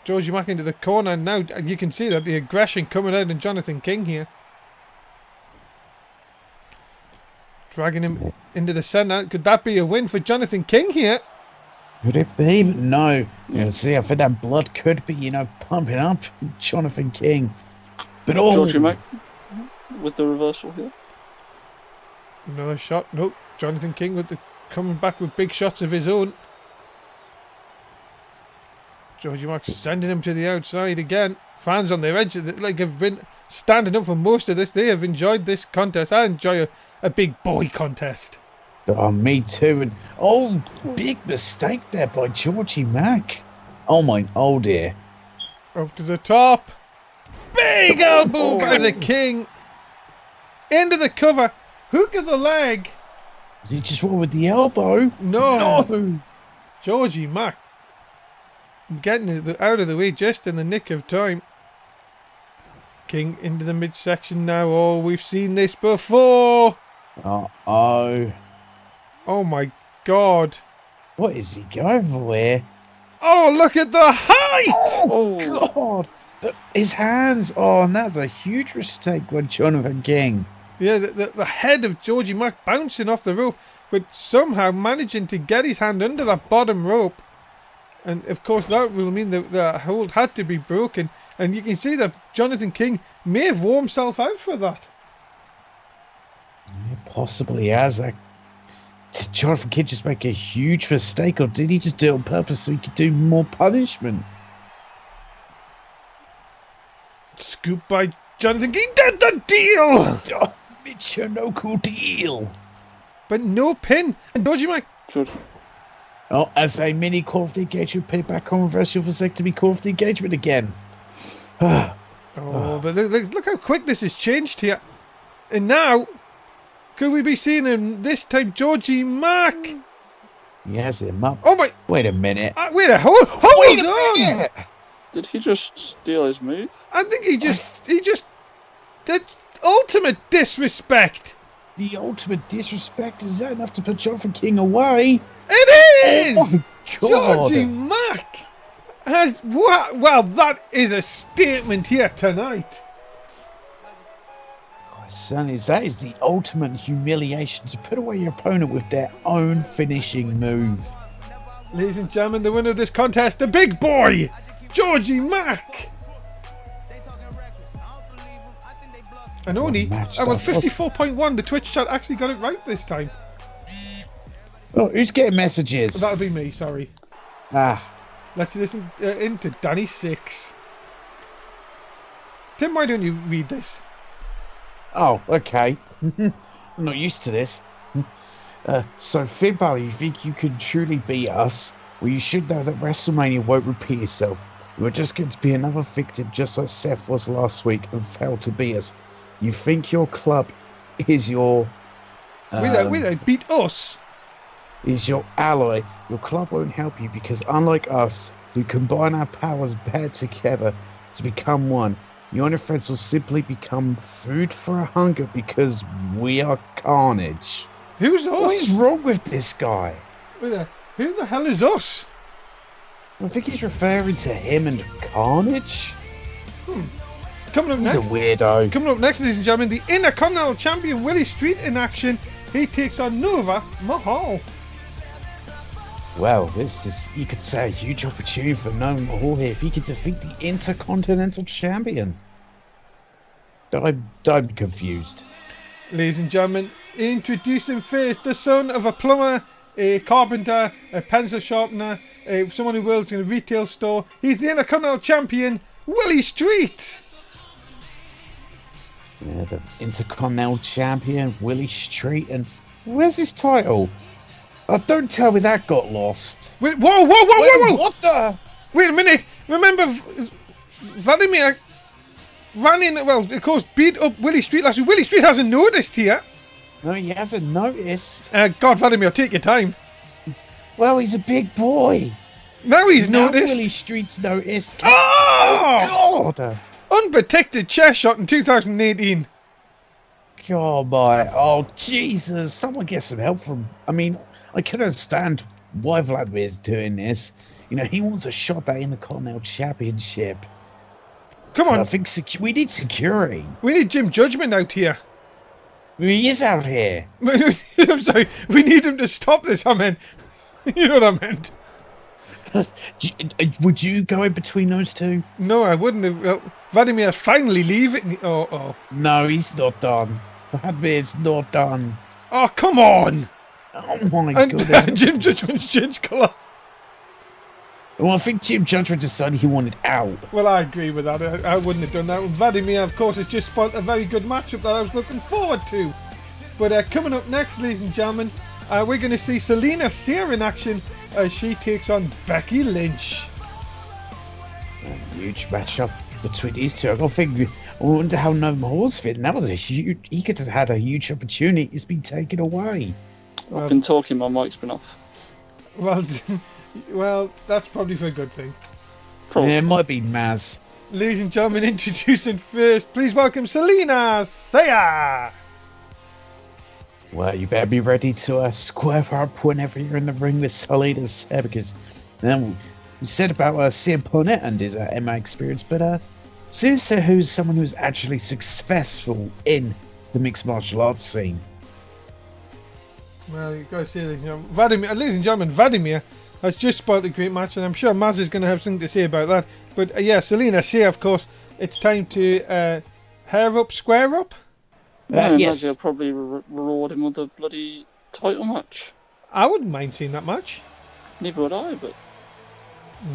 Georgie Mack into the corner, and now you can see that the aggression coming out in Jonathan King here. Dragging him into the centre. Could that be a win for Jonathan King here? Could it be? But no. You see, I think that blood could be, pumping up Jonathan King. But Georgie Mac with the reversal here. Another shot. Nope. Jonathan King coming back with big shots of his own. Georgie Mack sending him to the outside again. Fans on their edge, have been standing up for most of this. They have enjoyed this contest. I enjoy a big boy contest. Oh, me too. And big mistake there by Georgie Mack. Oh dear. Up to the top. Big elbow by the King. Into the cover. Hook of the leg. Is he just wrong with the elbow? No. Georgie Mack. Getting it out of the way just in the nick of time. King into the midsection now. Oh, we've seen this before. Uh-oh. Oh my God. What is he going for here? Oh, look at the height. Oh, God. His hands. Oh, and that's a huge mistake by Jonathan King. Yeah, the head of Georgie Mack bouncing off the rope, but somehow managing to get his hand under that bottom rope. And of course that will mean that the hold had to be broken. And you can see that Jonathan King may have wore himself out for that. He possibly has. Did Jonathan King just make a huge mistake, or did he just do it on purpose so he could do more punishment? Scoop by Jonathan King. Did the deal! Oh, Michinoku deal. But no pin. And Georgie Mack. Oh, as a mini Call of the Engagement, pin it back on reverse your vasectomy Call of the Engagement again. Oh, but look how quick this has changed here. And now, could we be seeing him this time, Georgie Mack? He has him up. Oh my! Wait a minute. Wait a hold on! Minute. Did he just steal his move? I think he just did ultimate disrespect. The ultimate disrespect, is that enough to put Jonathan King away? It is! Oh my God. Georgie Mack has... Well, that is a statement here tonight. Oh, son, that is the ultimate humiliation, to put away your opponent with their own finishing move. Ladies and gentlemen, the winner of this contest, the big boy, Georgie Mack. And only, well, 54.1, the Twitch chat actually got it right this time. Oh, who's getting messages? That'll be me, sorry. Let's listen into Danny 6. Tim, why don't you read this? Oh, okay. I'm not used to this. So, Finn Balor, you think you can truly beat us? Well, you should know that WrestleMania won't repeat itself. You're just going to be another victim just like Seth was last week and failed to beat us. You think your club is your... They beat us? Is your ally. Your club won't help you because unlike us, who combine our powers better together to become one, your and friends will simply become food for a hunger because we are Carnage. Who's us? What is wrong with this guy? Who the hell is us? I think he's referring to him and Carnage. Coming up next. He's a weirdo. Coming up next, ladies and gentlemen, the Intercontinental Champion Willie Street in action. He takes on Nova Mahal. Well, this is, you could say, a huge opportunity for Nova Mahal here if he could defeat the Intercontinental Champion. I'm confused. Ladies and gentlemen, introducing first the son of a plumber, a carpenter, a pencil sharpener, someone who works in a retail store. He's the Intercontinental Champion, Willie Street. Yeah, the Intercontinental Champion, Willie Street, and where's his title? Oh, don't tell me that got lost. Wait, whoa! What the? Wait a minute. Remember, Vladimir ran in, well, of course, beat up Willie Street last week. Willie Street hasn't noticed here. No, he hasn't noticed. God, Vladimir, take your time. Well, he's a big boy. Now he's noticed. Willie Street's noticed. Oh! God! Unprotected chair shot in 2018. God, my. Oh, Jesus. Someone get some help from... I mean, I can understand why Vladimir's doing this. You know, he wants a shot at Intercontinental Championship. Come on. I think we need security. We need Jim Judgment out here. He is out here. I'm sorry. We need him to stop this, I meant. You know what I meant. Would you go in between those two? No, I wouldn't have. Well, Vladimir finally leaving. Oh. No, he's not done. Vladimir's not done. Oh, come on. Oh, my goodness. Jim Judgment's changed colour. Well, I think Jim Judgment decided he wanted out. Well, I agree with that. I wouldn't have done that. And Vladimir, of course, has just spot a very good matchup that I was looking forward to. But coming up next, ladies and gentlemen, we're going to see Selena Sear in action as she takes on Becky Lynch. Huge matchup between these two. I wonder how no more's fitting. That was a huge. He could have had a huge opportunity. It's been taken away. I've been talking, my mic's been off. Well, well, that's probably for a good thing. Probably. Yeah, it might be Maz. Ladies and gentlemen, introducing first, please welcome Selena Saya. Well, you better be ready to square up whenever you're in the ring with Selena Saya, because we said about CM Ponnett and his MA experience, but Susa, who's someone who's actually successful in the mixed martial arts scene. Well, you've got to say, ladies and gentlemen, Vladimir has just spoiled a great match, and I'm sure Maz is going to have something to say about that. But yeah, Selena Saya, of course, it's time to hair up, square up. Yes. Maybe I'll probably reward him with a bloody title match. I wouldn't mind seeing that match. Neither would I, but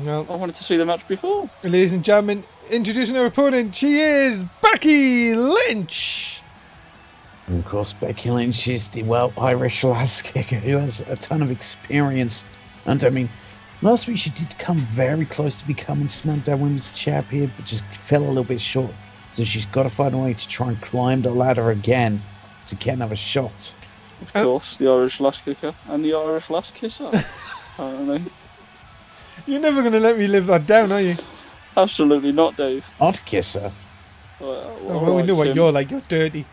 Well, I wanted to see the match before. ladies and gentlemen, introducing her opponent, she is Becky Lynch. And of course, Becky Lynch is the, Irish lass kicker who has a ton of experience. And I mean, last week she did come very close to becoming Smackdown Women's Champion, but just fell a little bit short. So she's got to find a way to try and climb the ladder again to get another shot. Of course, the Irish lass kicker and the Irish lass kisser. Apparently. You're never going to let me live that down, are you? Absolutely not, Dave. Odd kisser. Well, we know what you're like. You're dirty.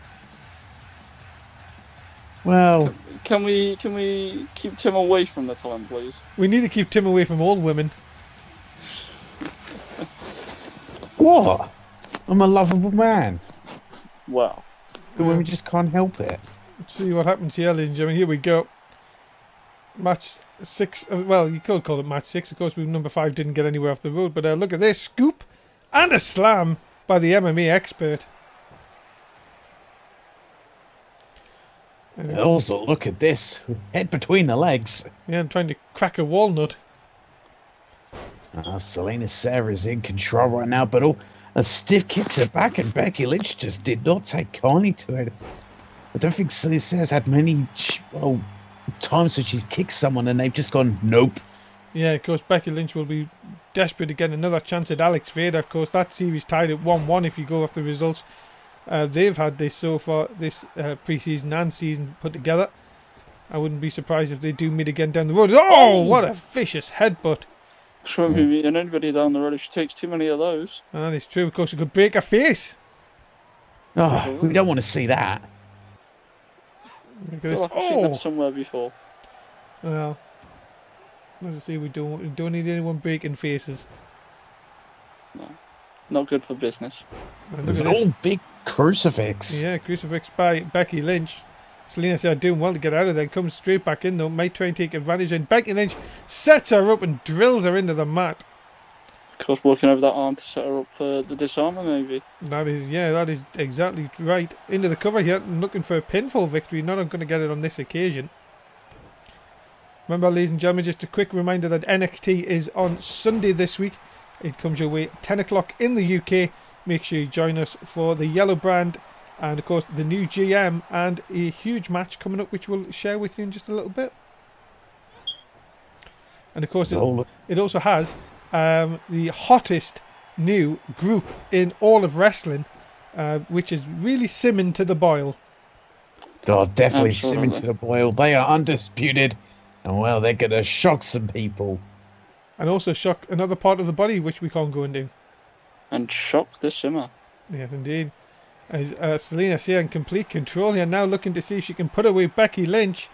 Well, Can we keep Tim away from the talent, please? We need to keep Tim away from all women. what? I'm a lovable man. Wow. The women just can't help it. Let's see what happens here, ladies and gentlemen. Here we go. Match 6. Well, you could call it match 6. Of course, number 5 didn't get anywhere off the road. But look at this. Scoop and a slam by the MMA expert. And also, look at this. Head between the legs. Yeah, I'm trying to crack a walnut. Selena Sarah's in control right now, but a stiff kick to the back, and Becky Lynch just did not take kindly to it. I don't think Selena Sarah's had many times when she's kicked someone and they've just gone, nope. Yeah, of course, Becky Lynch will be desperate to get another chance at Alex Vader. Of course, that series tied at 1-1 if you go off the results they've had this so far, this pre-season and season put together. I wouldn't be surprised if they do meet again down the road. Oh, what a vicious headbutt. She won't be meeting anybody down the road if she takes too many of those. That is true. Of course, it could break her face. Oh, we don't want to see that. Look at this. I've seen that somewhere before. Well, let's see. We don't need anyone breaking faces. No, not good for business. It's an old big crucifix. Yeah, crucifix by Becky Lynch. Selena said doing well to get out of there. Comes straight back in though. Might try and take advantage. And Becky Lynch sets her up and drills her into the mat. Of course, working over that arm to set her up for the disarmer, maybe. That is exactly right. Into the cover here. Looking for a pinfall victory. Not going to get it on this occasion. Remember, ladies and gentlemen, just a quick reminder that NXT is on Sunday this week. It comes your way at 10 o'clock in the UK. Make sure you join us for the Yellow Brand and, of course, the new GM and a huge match coming up, which we'll share with you in just a little bit. And, of course, it also has the hottest new group in all of wrestling, which is really simming to the boil. Oh, definitely simming to the boil. They are undisputed. And, well, they're going to shock some people. And also shock another part of the body, which we can't go into. And shock the simmer. Yes, indeed. As Selena Saya in complete control here, now looking to see if she can put away Becky Lynch.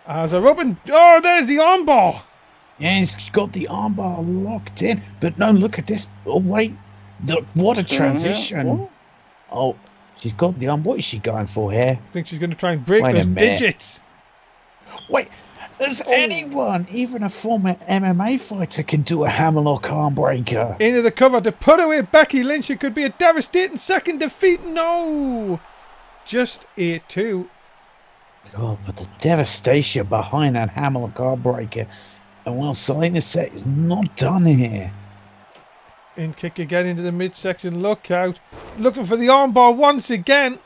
As her open... Oh, there's the armbar! Yeah, she's got the armbar locked in. But no, look at this. Oh, wait. What a transition. Oh, she's got the arm. What is she going for here? I think she's going to try and break those digits. Wait. As anyone, even a former MMA fighter, can do a hammerlock arm breaker. Into the cover to put away Becky Lynch. It could be a devastating second defeat. No! Just a 2. God, but the devastation behind that hammerlock arm breaker. And well, Selena Saya is not done here. In kick again into the midsection. Look out. Looking for the armbar once again.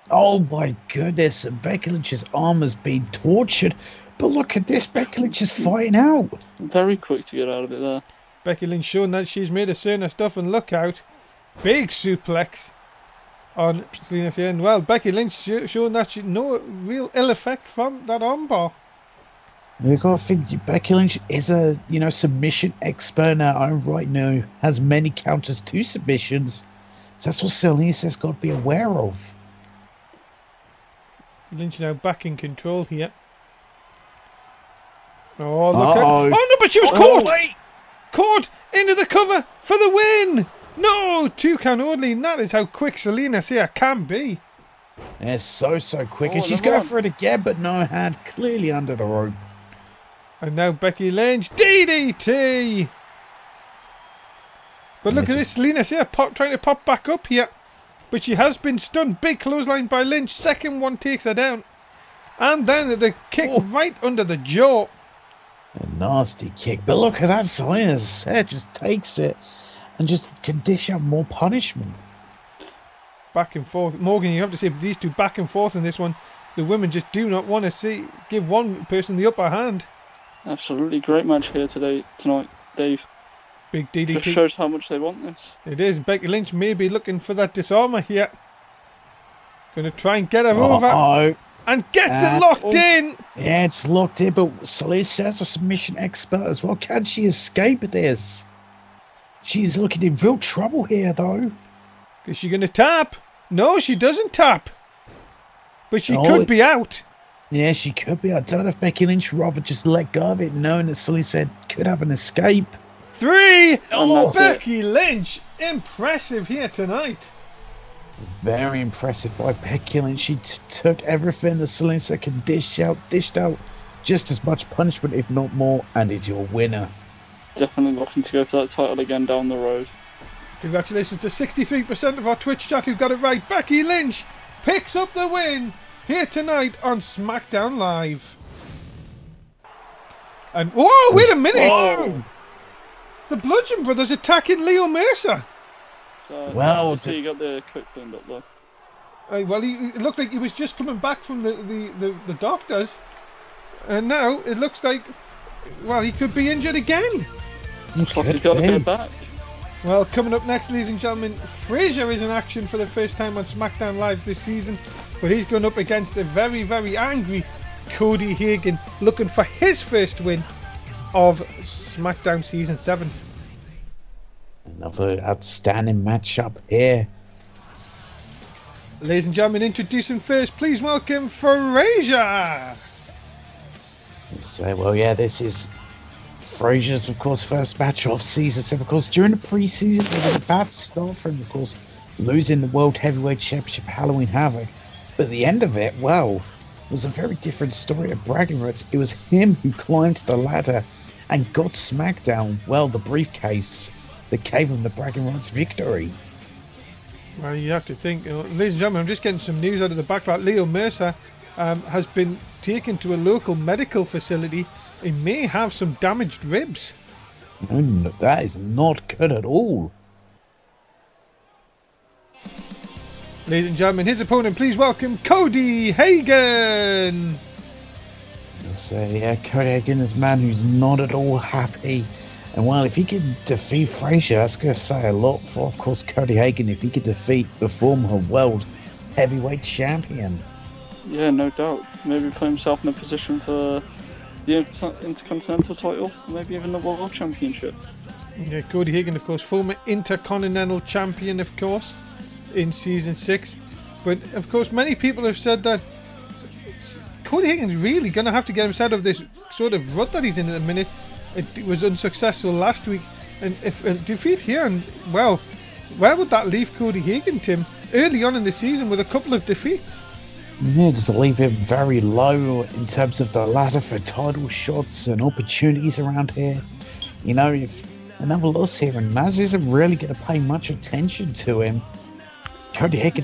Oh my goodness. Becky Lynch's arm has been tortured. But look at this, Becky Lynch is fighting out. Very quick to get out of it there. Becky Lynch showing that she's made a certain stuff, and look out. Big suplex on Selena Sea. And well, Becky Lynch showing that she no real ill effect from that armbar. You gotta think Becky Lynch is a submission expert in her own right now. Has many counters to submissions. So that's what Selena's got to be aware of. Lynch now back in control here. Oh, look at... Oh, no, but she was caught! Wait. Caught into the cover for the win! No, 2 count only, and that is how quick Selena Sea can be. Yeah, so quick. And she's going for it again, but no hand clearly under the rope. And now Becky Lynch, DDT! But look at this, Selena Sea trying to pop back up here. But she has been stunned. Big clothesline by Lynch. Second one takes her down. And then the kick right under the jaw. A nasty kick. But look at that, Selena Sea just takes it and just can dish out more punishment. Back and forth. Morgan, you have to say these two back and forth in this one. The women just do not want to give one person the upper hand. Absolutely great match here tonight, Dave. Big DDT. Just shows how much they want this. It is. Becky Lynch may be looking for that disarmer here. Going to try and get her over. And gets it locked in. Yeah, it's locked in, but Selena Sea's a submission expert as well. Can she escape this? She's looking in real trouble here, though. Is she going to tap? No, she doesn't tap. But she could be out. Yeah, she could be. I don't know if Becky Lynch would rather just let go of it, knowing that Selena Sea could have an escape. 3! Oh, Becky Lynch. Impressive here tonight. Very impressive by Becky Lynch. She took everything that Selena Sea can dished out just as much punishment, if not more, and is your winner. Definitely looking to go for that title again down the road. Congratulations to 63% of our Twitch chat who got it right. Becky Lynch picks up the win here tonight on Smackdown Live. And whoa, wait a minute! Whoa. The Bludgeon Brothers attacking Leo Mercer. So, so you got the quick cleaned up though. Well, it looked like he was just coming back from the doctors, and now it looks like, well, he could be injured again. Looks like he's got to get back. Well, coming up next, ladies and gentlemen, Fraser is in action for the first time on SmackDown Live this season, but he's going up against a very, very angry Cody Hagan, looking for his first win of SmackDown Season 7. Another outstanding matchup here. Ladies and gentlemen, introducing first, please welcome Fraser. So, well, yeah, this is Fraser's, of course, first match of Season 7. Of course, during the pre-season, they had a bad start for him, of course, losing the World Heavyweight Championship Halloween Havoc. But at the end of it, well, it was a very different story of bragging rights. It was him who climbed the ladder and got SmackDown, well, the briefcase that gave him the bragging rights victory. Well, you have to think, ladies and gentlemen, I'm just getting some news out of the back that Leo Mercer has been taken to a local medical facility. He may have some damaged ribs. No, that is not good at all. Ladies and gentlemen, his opponent, please welcome Cody Hagan. So, yeah, Cody Hagan is a man who's not at all happy. And, well, if he could defeat Fraser, that's going to say a lot for, of course, Cody Hagan, if he could defeat the former World Heavyweight Champion. Yeah, no doubt. Maybe put himself in a position for the Intercontinental title, maybe even the World Championship. Yeah, Cody Hagan, of course, former Intercontinental Champion, of course, in Season 6. But, of course, many people have said that Cody Hagan's really going to have to get himself out of this sort of rut that he's in at the minute. It was unsuccessful last week. And if a defeat here, and well, where would that leave Cody Hagan, Tim, early on in the season with a couple of defeats? Yeah, just leave him very low in terms of the ladder for title shots and opportunities around here. You know, if another loss here and Maz isn't really going to pay much attention to him, Cody Hagan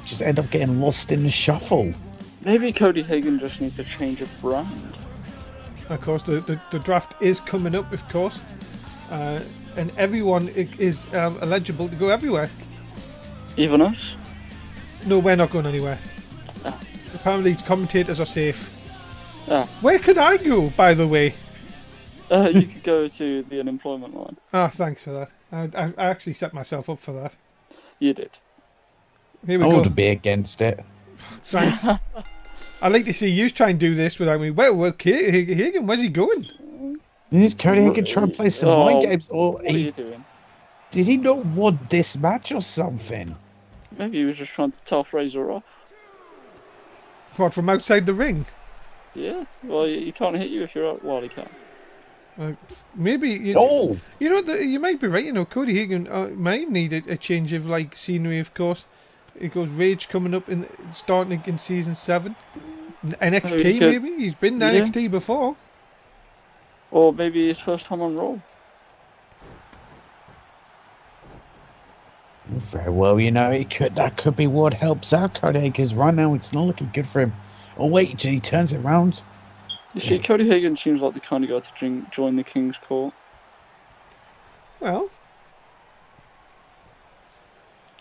just end up getting lost in the shuffle. Maybe Cody Hagan just needs to change of brand. Of course, the draft is coming up, of course. And everyone is eligible to go everywhere. Even us? No, we're not going anywhere. Apparently, commentators are safe. Ah. Where could I go, by the way? You could go to the unemployment line. Oh, thanks for that. I actually set myself up for that. You did. Here I we go. would be against it. Thanks. I'd like to see you try and do this without me. Well, Hagen, where's he going? Is Cody Hagen trying to play some mind games, or What are you doing? did he not want this match or something? Maybe he was just trying to tell Fraser off. What, from outside the ring? Yeah. Well, he can't hit you if you're out. Well, he can. Maybe. You know, you might be right. You know, Cody Hagen might need a change of scenery. Of course, it goes Rage coming up starting in season 7. NXT maybe he's been NXT before. Or maybe his first time on Raw. Very well, you know, that could be what helps out Cody Hagen, because right now it's not looking good for him. Oh wait, till he turns it around. You see, Cody Hagen seems like the kind of guy to join the King's Court. Well,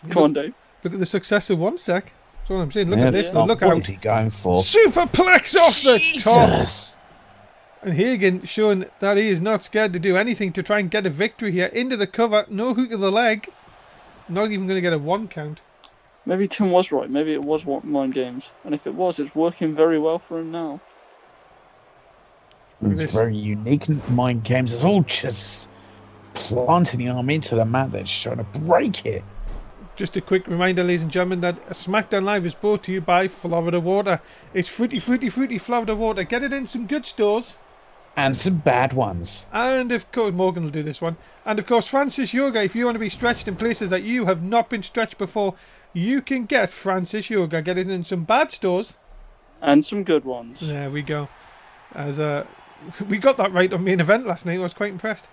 come on, Dave. Look at the success of one sec. That's all I'm saying. Look at this. Look what out. is he going for? Superplex off the top. Jesus! And Hagen showing that he is not scared to do anything to try and get a victory here. Into the cover. No hook of the leg. Not even going to get a 1 count. Maybe Tim was right. Maybe it was mind games. And if it was, it's working very well for him now. It's very unique mind games. It's all just planting the arm into the mat. They're just trying to break it. Just a quick reminder, ladies and gentlemen, that Smackdown Live is brought to you by Florida Water. It's fruity Florida Water. Get it in some good stores. And some bad ones. And of course, Morgan will do this one. And of course, Francis Yoga. If you want to be stretched in places that you have not been stretched before, you can get Francis Yoga. Get it in some bad stores. And some good ones. There we go. As we got that right on main event last night. I was quite impressed.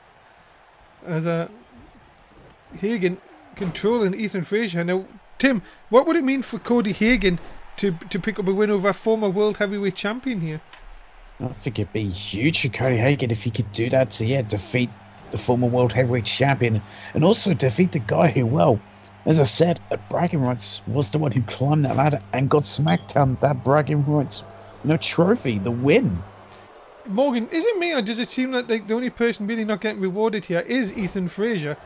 As Hagen controlling Ethan Frazier. Now, Tim, what would it mean for Cody Hagen to pick up a win over a former world heavyweight champion here? I think it'd be huge for Cody Hagen if he could do that to defeat the former world heavyweight champion, and also defeat the guy who, well, as I said, at bragging rights was the one who climbed that ladder and got Smackdown that bragging rights, trophy, the win. Morgan, is it me or does it seem like the only person really not getting rewarded here is Ethan Frazier?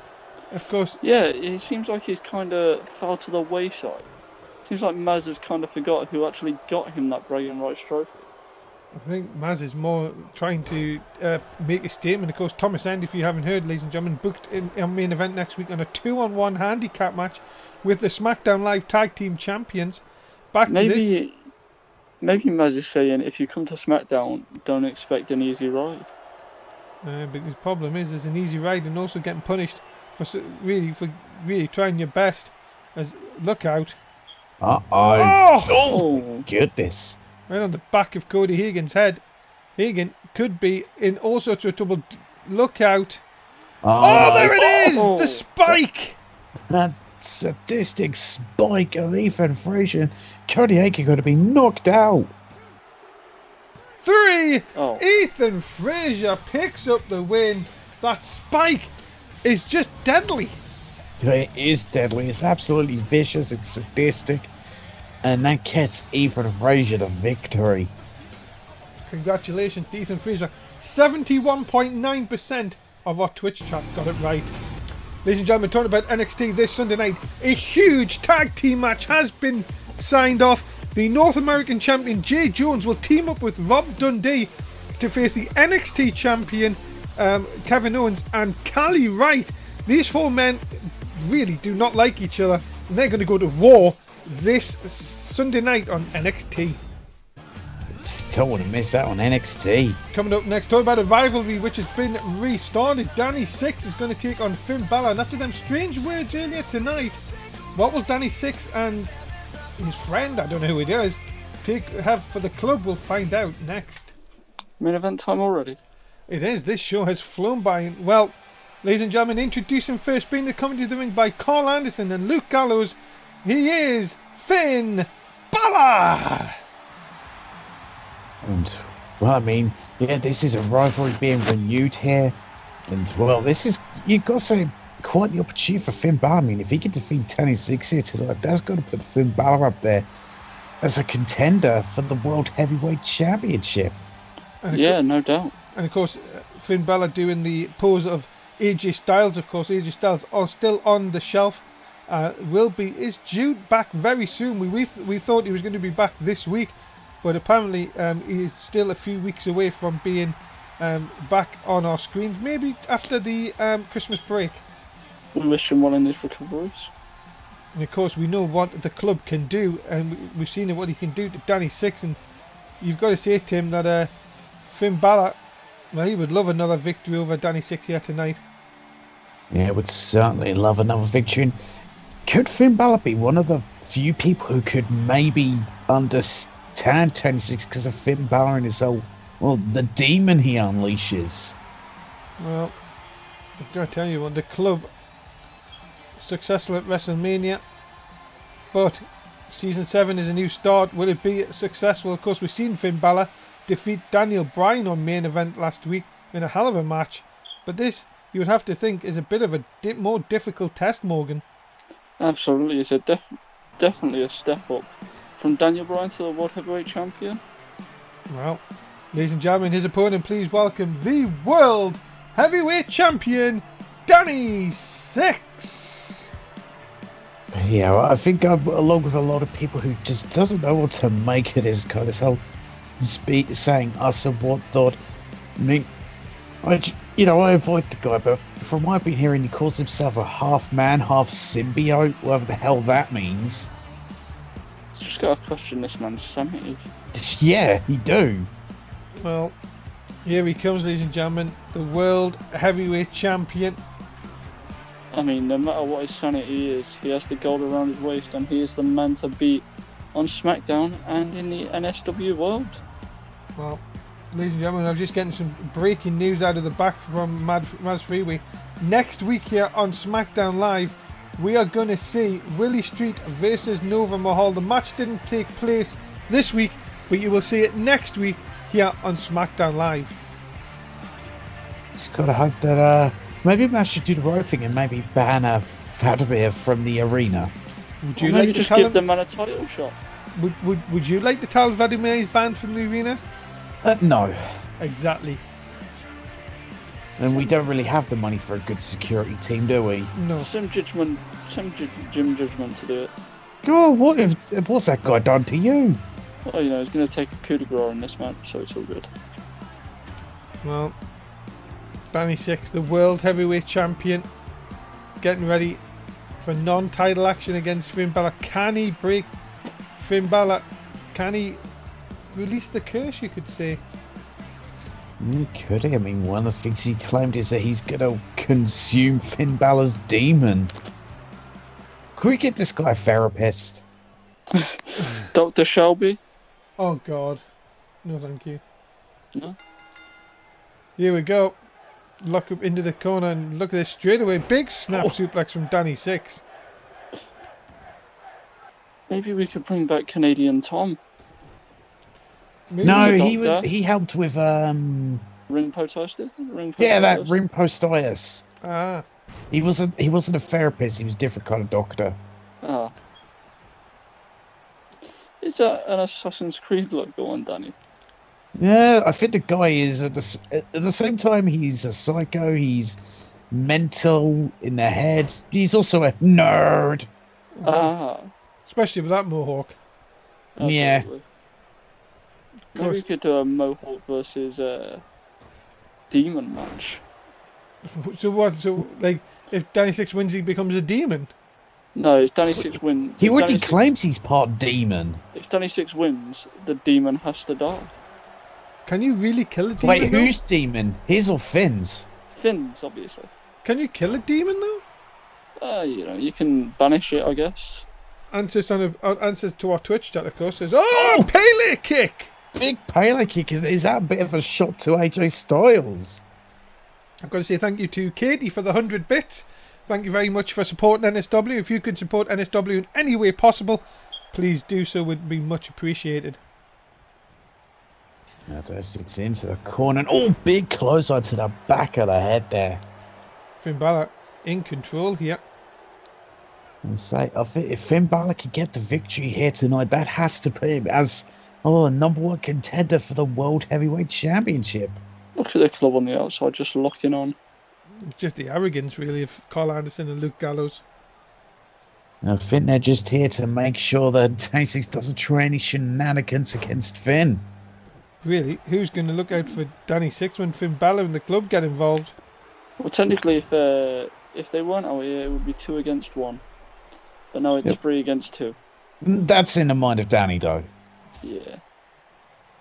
Of course. Yeah, it seems like he's kind of fell to the wayside. Seems like Maz has kind of forgot who actually got him that bragging rights trophy. I think Maz is more trying to make a statement. Of course, Thomas End, if you haven't heard, ladies and gentlemen, booked in our main event next week on a 2-on-1 handicap match with the SmackDown Live Tag Team Champions. Maybe Maz is saying, if you come to SmackDown, don't expect an easy ride. But the problem is, there's an easy ride and also getting punished for really trying your best. As look out! Oh, goodness! Right on the back of Cody Hagen's head. Hagen could be in all sorts of trouble. Look out! Oh, there it is! The spike! That sadistic spike of Ethan Frazier. Cody Hagen got to be knocked out. 3! Ethan Frazier picks up the win. That spike is just deadly. It is deadly. It's absolutely vicious. It's sadistic. And that gets Ethan Frazier the victory. Congratulations to Ethan Frazier. 71.9% of our Twitch chat got it right. Ladies and gentlemen, talking about NXT this Sunday night, a huge tag team match has been signed off. The North American champion Jay Jones will team up with Rob Dundee to face the NXT champion Kevin Owens and Cali Wright. These 4 men really do not like each other, and they're going to go to war this Sunday night on NXT. Don't want to miss that on NXT. Coming up next, talk about a rivalry which has been restarted. Danny Six is going to take on Finn Balor, and after them strange words earlier tonight, what will Danny Six and his friend, I don't know who it is, have for the club? We'll find out next. Main event time already. It is. This show has flown by. Well, ladies and gentlemen, introducing first, being the comedy of the ring by Carl Anderson and Luke Gallows. He is Finn Balor. And, well, I mean, this is a rivalry being renewed here. And, well, you've got to say, quite the opportunity for Finn Balor. I mean, if he can defeat Danny Six here tonight, that's going to put Finn Balor up there as a contender for the World Heavyweight Championship. Yeah, no doubt. And of course, Finn Balor doing the pose of AJ Styles. Of course, AJ Styles are still on the shelf. Is due back very soon. We thought he was going to be back this week, but apparently he's still a few weeks away from being back on our screens. Maybe after the Christmas break. We wish him well in his recoveries. And of course, we know what the club can do, and we've seen what he can do to Danny Six. And you've got to say, Tim, that Finn Balor, well, he would love another victory over Danny Six here tonight. Yeah, would certainly love another victory. And could Finn Balor be one of the few people who could maybe understand Danny Six because of Finn Balor and his whole, the demon he unleashes? Well, I've got to tell you what, the club successful at WrestleMania, but Season 7 is a new start. Will it be successful? Of course, we've seen Finn Balor defeat Daniel Bryan on main event last week in a hell of a match, but this, you would have to think, is a bit of a more difficult test, Morgan. Absolutely, it's definitely a step up from Daniel Bryan to the World Heavyweight Champion. Well, ladies and gentlemen, his opponent, please welcome the World Heavyweight Champion, Danny Six. Yeah, well, I think I'm along with a lot of people who just doesn't know what to make of this kind of whole saying us and what thought. I mean, I avoid the guy, but from what I've been hearing, he calls himself a half man, half symbiote, whatever the hell that means. Just gotta question this man's sanity. Yeah, he do. Well, here he comes, ladies and gentlemen, the World Heavyweight Champion. I mean, no matter what his sanity is, he has the gold around his waist, and he is the man to beat on Smackdown and in the NSW world. Well, ladies and gentlemen, I'm just getting some breaking news out of the back from Maz Freeway. Next week here on Smackdown Live, we are going to see Willie Street versus Nova Mahal. The match didn't take place this week, but you will see it next week here on Smackdown Live. Just gotta hope that maybe I should do the right thing and maybe ban Vladimir from the arena. Would you maybe like just to tell give the man a title shot? Would you like to tell Vladimir he's banned from the arena? No. Exactly. And we don't really have the money for a good security team, do we? No. Some gym judgment to do it. God, what's that guy done to you? Well, he's going to take a coup de grace in this match, so it's all good. Well, Danny Six, the World Heavyweight Champion, getting ready for non-title action against Finn Balor. Can he break Finn Balor? Can he release the curse, you could say? Could he? I mean, one of the things he claimed is that he's going to consume Finn Balor's demon. Could we get this guy a therapist? Dr. Shelby? Oh, God. No, thank you. No? Here we go. Lock up into the corner and look at this straight away. Big snap suplex from Danny Six. Maybe we could bring back Canadian Tom. Maybe. No, he helped with Ring postitis? that ring postitis. Ah. He wasn't a therapist, he was a different kind of doctor. Ah. Is that an Assassin's Creed look going, Danny? Yeah, I think the guy is at the same time he's a psycho, he's mental in the head, he's also a nerd. Ah. Especially with that mohawk. Absolutely. Yeah. Maybe we could do a Mohawk versus Demon match. So what? So, like, if Danny Six wins, he becomes a demon? No, if Danny Six wins... He already claims he's part demon. If Danny Six wins, the demon has to die. Can you really kill a demon? Wait, who's demon? His or Finn's? Finn's, obviously. Can you kill a demon, though? You can banish it, I guess. Answers to our Twitch chat, of course, says, "Oh, Pele kick!" Big Pele kick. Is that a bit of a shot to AJ Styles? I've got to say thank you to Katie for the 100 bits. Thank you very much for supporting NSW. If you could support NSW in any way possible, please do so. Would be much appreciated. Now Six into the corner. And, big clothesline to the back of the head there. Finn Balor in control here. And say, if Finn Balor can get the victory here tonight, that has to put him as a number one contender for the World Heavyweight Championship. Look at the club on the outside, just locking on. Just the arrogance, really, of Carl Anderson and Luke Gallows. I think they're just here to make sure that Danny6 doesn't try any shenanigans against Finn. Really, who's going to look out for Danny6 when Finn Balor and the club get involved? Well, technically, if they weren't out here, it would be 2 against 1. But now it's 3 against 2. That's in the mind of Danny, though. Yeah.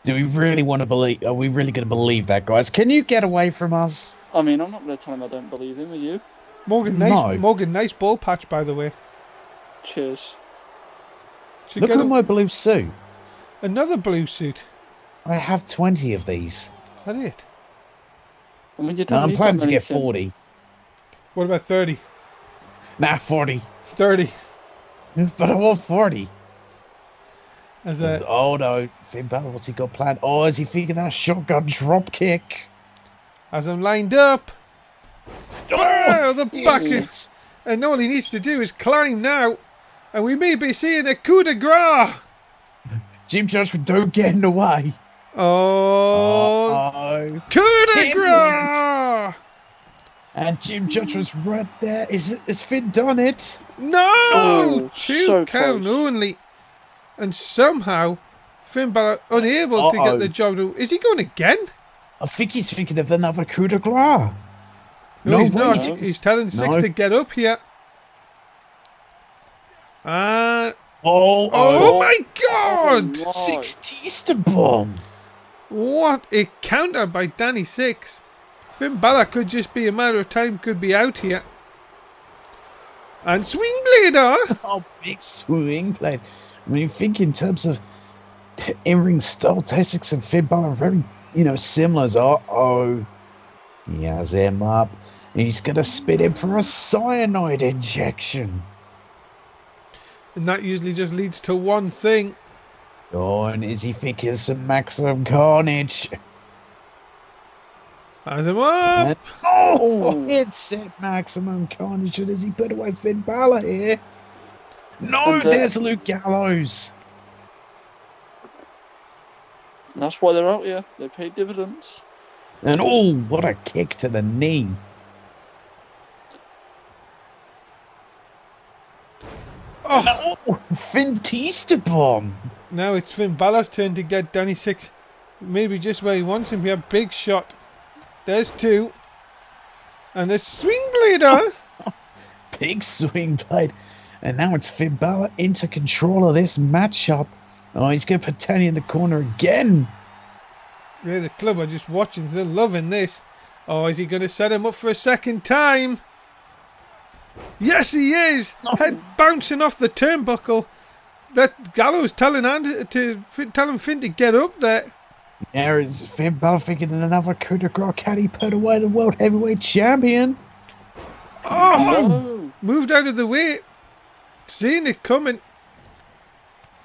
Do we really want to believe? Are we really going to believe that, guys? Can you get away from us? I mean, I'm not going to tell him I don't believe him, are you? Morgan, nice ball patch, by the way. Cheers. Look at my blue suit. Another blue suit. I have 20 of these. Is that it? I mean, you don't I'm need planning that to many get things. 40. What about 30? Nah, 40. 30. But I want 40. As Oh no, Finn Balor, what's he got planned? Oh, is he figured that shotgun drop kick? as I'm lined up. Oh, the back. Yes. And all he needs to do is climb now. And we may be seeing a coup de grace. Jim Judgment, don't get in the way. Oh, coup de grace. And Jim Judgment's right there. Is Finn done it? No! Oh, Two so count close. only. And somehow, Finn Balor unable to get the job done. Is he going again? I think he's thinking of another coup de grace. No, he's wait. not. He's telling Six No. to get up here. Oh My God! Oh, 60 Easton bomb. What a counter by Danny Six. Finn Balor could just be a matter of time, could be out here. And swing blader! Oh, big swing blade. I mean, think in terms of in-ring style, T6 and Finn Balor are very, similar. Uh-oh. He has him up. He's going to spit him for a cyanide injection. And that usually just leads to one thing. Oh, and is he thinking some maximum carnage? Has him up! And, it's set maximum carnage. And does he put away Finn Balor here? No, And, there's Luke Gallows. That's why they're out here. They pay dividends. And what a kick to the knee. Oh! Finn Tista bomb. Now it's Finn Balor's turn to get Danny Six maybe just where he wants him here. Big shot. There's two. And the swing blader. Big swing blade. And now it's Finn Balor into control of this matchup. Oh, he's going to put Danny in the corner again. Yeah, the club are just watching. They're loving this. Oh, is he going to set him up for a second time? Yes, he is. Head bouncing off the turnbuckle. That Gallows telling Finn to get up there. There is Finn Balor thinking that another coup de grace. Can he put away the World Heavyweight Champion? Oh, No. moved out of the way. Seeing it coming.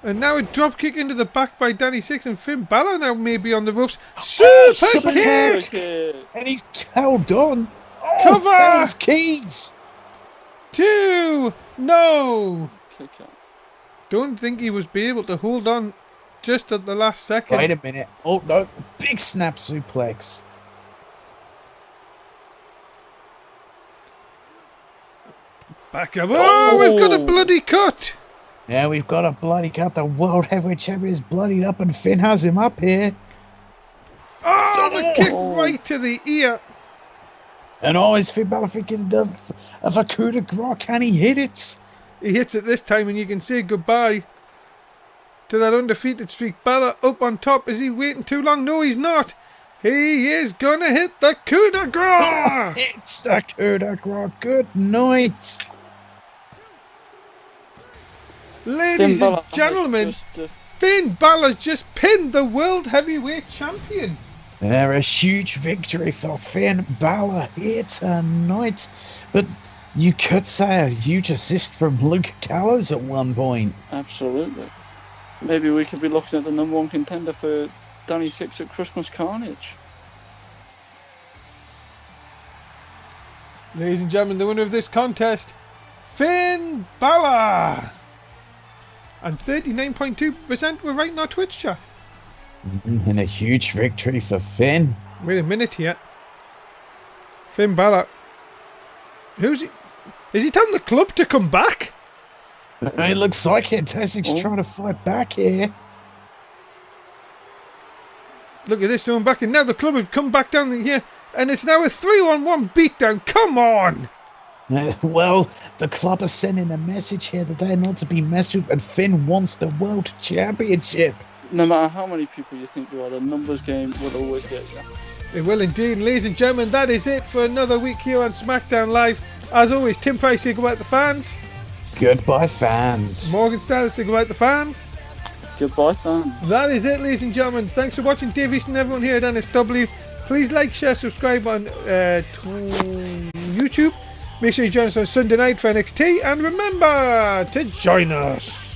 And now a drop kick into the back by Danny Six, and Finn Balor now maybe on the ropes. Super super kick! Okay. And he's held on. Oh, Cover! Those keys. 2! No! Kick out. Don't think he was be able to hold on just at the last second. Wait a minute. Oh, no. Big snap suplex. Back up. Oh, we've got a bloody cut! Yeah, we've got a bloody cut. The World Heavyweight Champion is bloodied up, and Finn has him up here. Oh, the kick Oh. right to the ear. And is Finn Balor thinking of a coup de grace? Can he hit it? He hits it this time, and you can say goodbye to that undefeated streak. Balor up on top. Is he waiting too long? No, he's not. He is gonna hit the coup de grace. It's the coup de grace. Good night. Ladies Finn and Balor gentlemen, has just, Finn Balor's just pinned the World Heavyweight Champion. There, a huge victory for Finn Balor here tonight. But you could say a huge assist from Luke Gallows at one point. absolutely. Maybe we could be looking at the #1 contender for Danny Six at Christmas Carnage. Ladies and gentlemen, the winner of this contest, Finn Balor. And 39.2% were right in our Twitch chat. And a huge victory for Finn. Wait a minute here. Finn Balor. Who's he? Is he telling the club to come back? It looks like it. Tessic's trying to fight back here. Look at this, going back, and now the club have come back down here, and it's now a 3-on-1 beatdown. Come on! Well, the club are sending a message here that they're not to be messed with, and Finn wants the World Championship. No matter how many people you think you are, the numbers game will always get you. It will indeed. Ladies and gentlemen, that is it for another week here on Smackdown Live. As always, Tim Price here, goodbye to the fans. Goodbye, fans. Morgan Styles say goodbye to the fans. Goodbye, fans. That is it, ladies and gentlemen. Thanks for watching. Dave Easton and everyone here at NSW. Please like, share, subscribe on YouTube. Make sure you join us on Sunday night for NXT. And remember to join us.